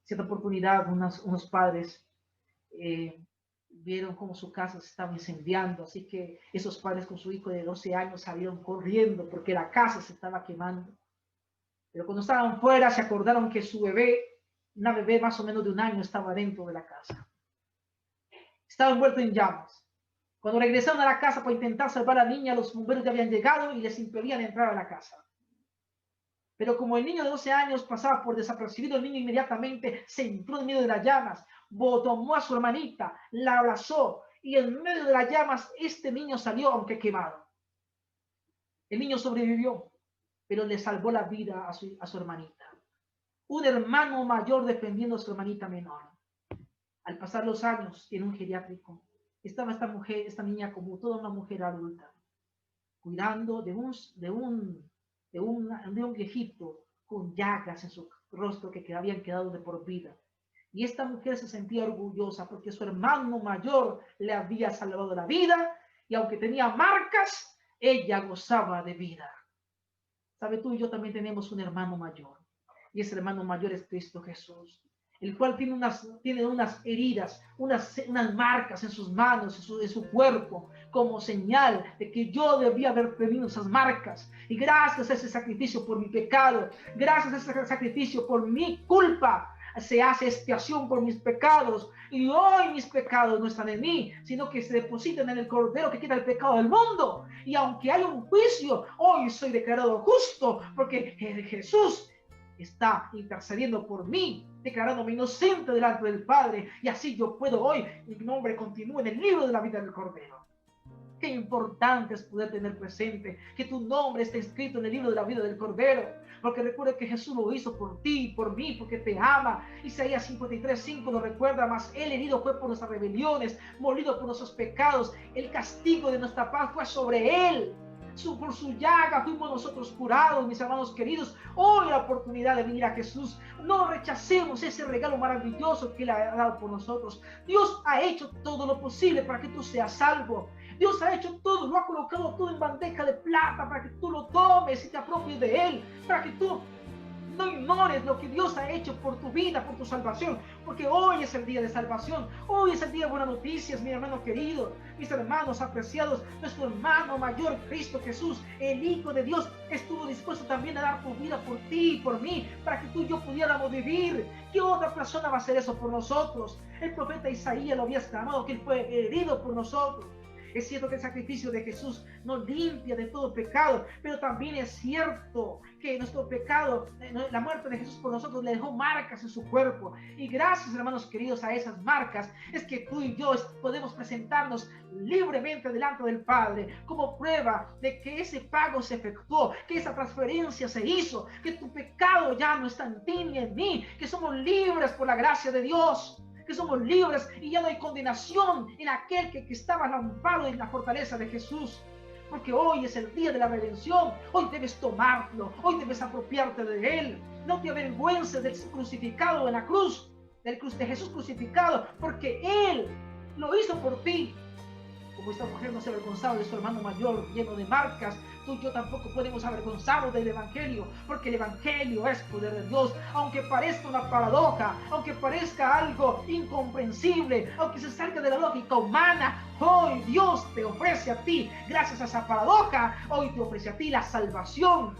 Cierta oportunidad, unos padres vieron cómo su casa se estaba incendiando. Así que esos padres con su hijo de 12 años salieron corriendo porque la casa se estaba quemando. Pero cuando estaban fuera se acordaron que su bebé, una bebé más o menos de 1 año, estaba dentro de la casa. Estaba envuelto en llamas. Cuando regresaron a la casa para intentar salvar a la niña, los bomberos ya habían llegado y les impedían entrar a la casa. Pero como el niño de 12 años pasaba por desapercibido, el niño inmediatamente se entró en medio de las llamas, tomó a su hermanita, la abrazó y en medio de las llamas este niño salió aunque quemado. El niño sobrevivió, pero le salvó la vida a su hermanita. Un hermano mayor defendiendo a su hermanita menor. Al pasar los años en un geriátrico, estaba esta niña como toda una mujer adulta, cuidando de un viejito con llagas en su rostro que habían quedado de por vida. Y esta mujer se sentía orgullosa porque su hermano mayor le había salvado la vida y aunque tenía marcas, ella gozaba de vida. ¿Sabe? Tú y yo también tenemos un hermano mayor y ese hermano mayor es Cristo Jesús. el cual tiene unas heridas, unas marcas en sus manos, en su cuerpo, como señal de que yo debía haber tenido esas marcas. Y gracias a ese sacrificio por mi pecado, gracias a ese sacrificio por mi culpa, se hace expiación por mis pecados. Y hoy mis pecados no están en mí, sino que se depositan en el Cordero que quita el pecado del mundo. Y aunque hay un juicio, hoy soy declarado justo, porque Jesús está intercediendo por mí, declarándome inocente delante del Padre, y así yo puedo hoy, mi nombre continúe en el libro de la vida del Cordero. Qué importante es poder tener presente que tu nombre está escrito en el libro de la vida del Cordero, porque recuerda que Jesús lo hizo por ti, por mí, porque te ama. Isaías 53:5 lo recuerda: mas él herido fue por nuestras rebeliones, molido por nuestros pecados, el castigo de nuestra paz fue sobre él. Por su llaga fuimos nosotros curados, mis hermanos queridos. Hoy la oportunidad de venir a Jesús. No rechacemos ese regalo maravilloso que Él ha dado por nosotros. Dios ha hecho todo lo posible para que tú seas salvo. Dios ha hecho todo, lo ha colocado todo en bandeja de plata para que tú lo tomes y te apropies de Él, para que tú no ignores lo que Dios ha hecho por tu vida, por tu salvación, porque hoy es el día de salvación, hoy es el día de buenas noticias, mi hermano querido, mis hermanos apreciados. Nuestro hermano mayor, Cristo Jesús, el Hijo de Dios, estuvo dispuesto también a dar tu vida por ti y por mí, para que tú y yo pudiéramos vivir. ¿Qué otra persona va a hacer eso por nosotros? El profeta Isaías lo había exclamado, que Él fue herido por nosotros. Es cierto que el sacrificio de Jesús nos limpia de todo pecado, pero también es cierto que nuestro pecado, la muerte de Jesús por nosotros, le dejó marcas en su cuerpo. Y gracias, hermanos queridos, a esas marcas es que tú y yo podemos presentarnos libremente delante del Padre como prueba de que ese pago se efectuó, que esa transferencia se hizo, que tu pecado ya no está en ti ni en mí, que somos libres por la gracia de Dios, que somos libres y ya no hay condenación en aquel que estaba amparo en la fortaleza de Jesús. Porque hoy es el día de la redención. Hoy debes tomarlo, hoy debes apropiarte de Él. No te avergüences del crucificado en la cruz, de Jesús crucificado, porque Él lo hizo por ti. Como esta mujer no se avergonzaba de su hermano mayor lleno de marcas, tú y yo tampoco podemos avergonzarnos del Evangelio, porque el Evangelio es poder de Dios. Aunque parezca una paradoja, aunque parezca algo incomprensible, aunque se salga de la lógica humana, hoy Dios te ofrece a ti, gracias a esa paradoja, hoy te ofrece a ti la salvación.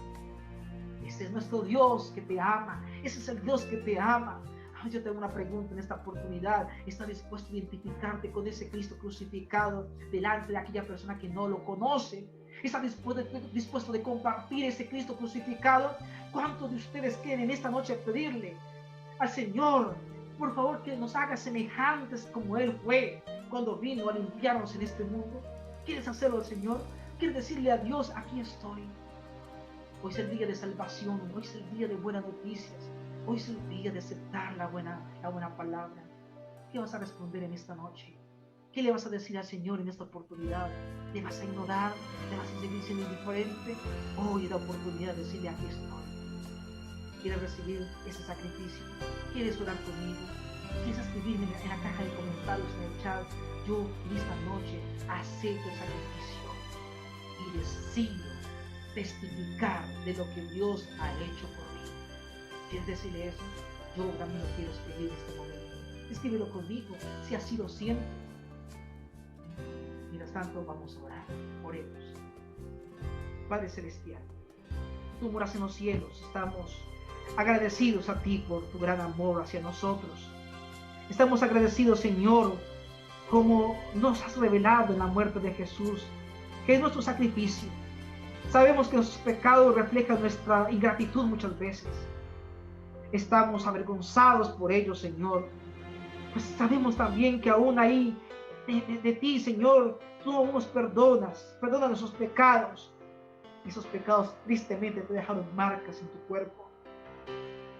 Ese es nuestro Dios que te ama, ese es el Dios que te ama. Yo tengo una pregunta en esta oportunidad: ¿estás dispuesto a identificarte con ese Cristo crucificado delante de aquella persona que no lo conoce? ¿Estás dispuesto de compartir ese Cristo crucificado? ¿Cuántos de ustedes quieren esta noche pedirle al Señor, por favor, que nos haga semejantes como Él fue cuando vino a limpiarnos en este mundo? ¿Quieres hacerlo al Señor? ¿Quieres decirle a Dios: aquí estoy? Hoy es el día de salvación, hoy es el día de buenas noticias. Hoy es el día de aceptar la buena palabra. ¿Qué vas a responder en esta noche? ¿Qué le vas a decir al Señor en esta oportunidad? ¿Le vas a ignorar? ¿Le vas a seguir siendo indiferente? Hoy es la oportunidad de decirle: aquí estoy. ¿Quieres recibir ese sacrificio? ¿Quieres orar conmigo? ¿Quieres escribirme en la caja de comentarios, en el chat? Yo en esta noche acepto el sacrificio y decido testificar de lo que Dios ha hecho por mí. ¿Quieres decirle eso? Yo también lo quiero escribir en este momento. Escríbelo conmigo, si así lo siento. Mientras tanto, vamos a orar. Oremos. Padre Celestial, tú moras en los cielos. Estamos agradecidos a ti por tu gran amor hacia nosotros. Estamos agradecidos, Señor, como nos has revelado en la muerte de Jesús, que es nuestro sacrificio. Sabemos que nuestros pecados reflejan nuestra ingratitud muchas veces. Estamos avergonzados por ello, Señor. Pues sabemos también que aún ahí de ti, Señor, tú aún nos perdonas nuestros pecados. Esos pecados tristemente te dejaron marcas en tu cuerpo.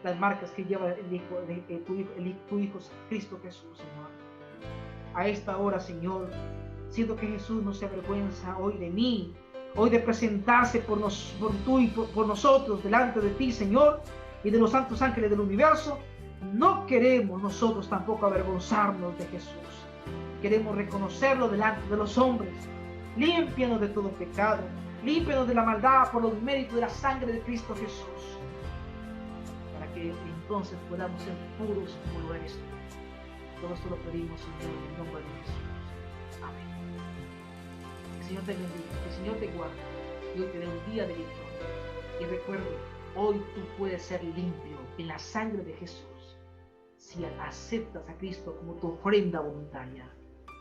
Las marcas que lleva tu Hijo Cristo Jesús, Señor. A esta hora, Señor, siento que Jesús no se avergüenza hoy de mí, hoy de presentarse por tú y por nosotros delante de ti, Señor, y de los santos ángeles del universo. No queremos nosotros tampoco avergonzarnos de Jesús. Queremos reconocerlo delante de los hombres. Límpianos de todo pecado. Límpianos de la maldad por los méritos de la sangre de Cristo Jesús. Para que entonces podamos ser puros como lo eres tú. Todo esto lo pedimos, Señor, en el nombre de Jesús. Amén. Que el Señor te bendiga, que el Señor te guarde y hoy te dé un día de victoria. Y recuerde, hoy tú puedes ser limpio en la sangre de Jesús si aceptas a Cristo como tu ofrenda voluntaria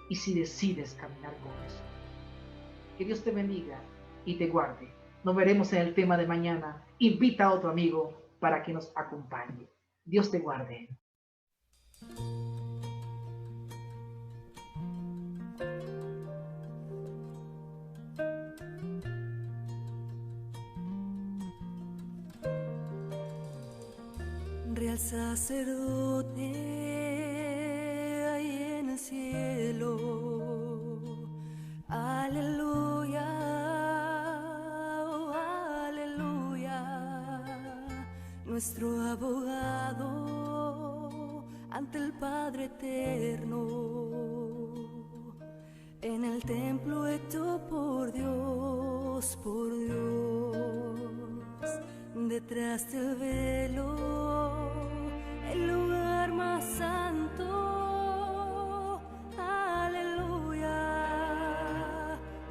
y si decides caminar con Jesús. Que Dios te bendiga y te guarde. Nos veremos en el tema de mañana. Invita a otro amigo para que nos acompañe. Dios te guarde. Real sacerdote ahí en el cielo, aleluya, oh, aleluya, nuestro abogado ante el Padre eterno, en el templo hecho por Dios, detrás del velo, el lugar más santo, aleluya,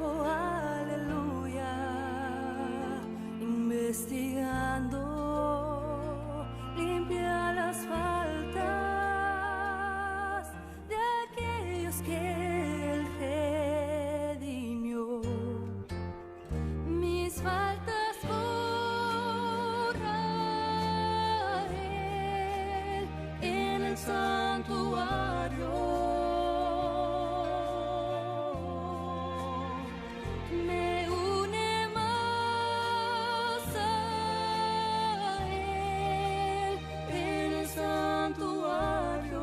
oh aleluya, investigando, limpia las faltas de aquellos que Él redimió, mis faltas. Santuario me une más a Él en el santuario,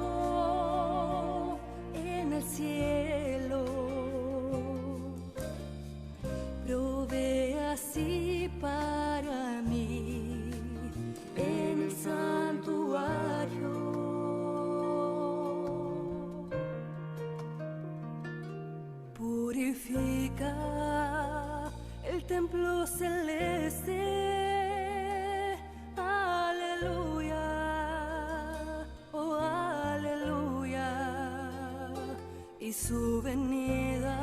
en el cielo, provee así para mí en el santuario. Purifica el templo celeste, aleluya, oh aleluya, y su venida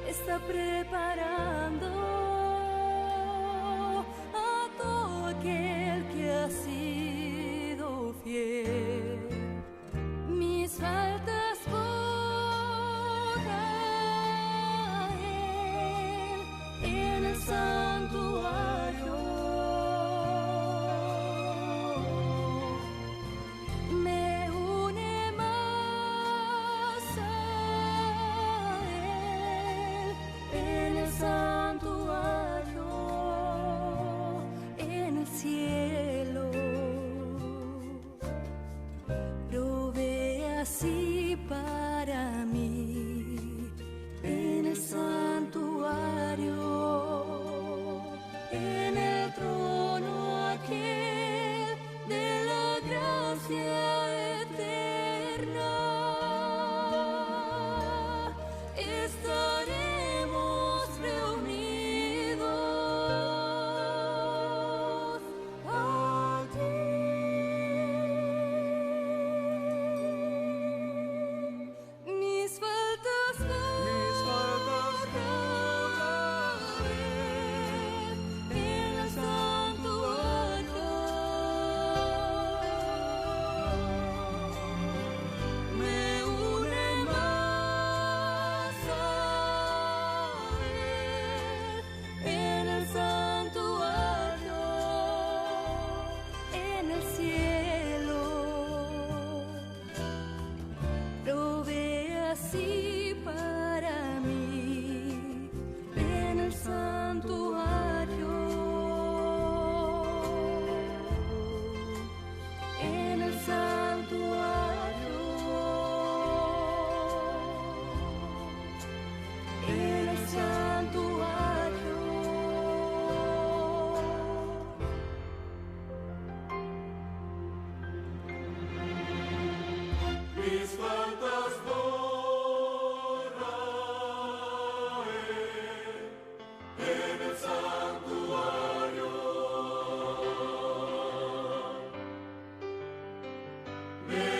está preparando a todo aquel que ha sido fiel. Mis faltas santuario me une más a Él en el santuario, en el cielo, provee así para mí en el santuario. De la gracia eterna estaremos reunidos allí. Mis faltas me me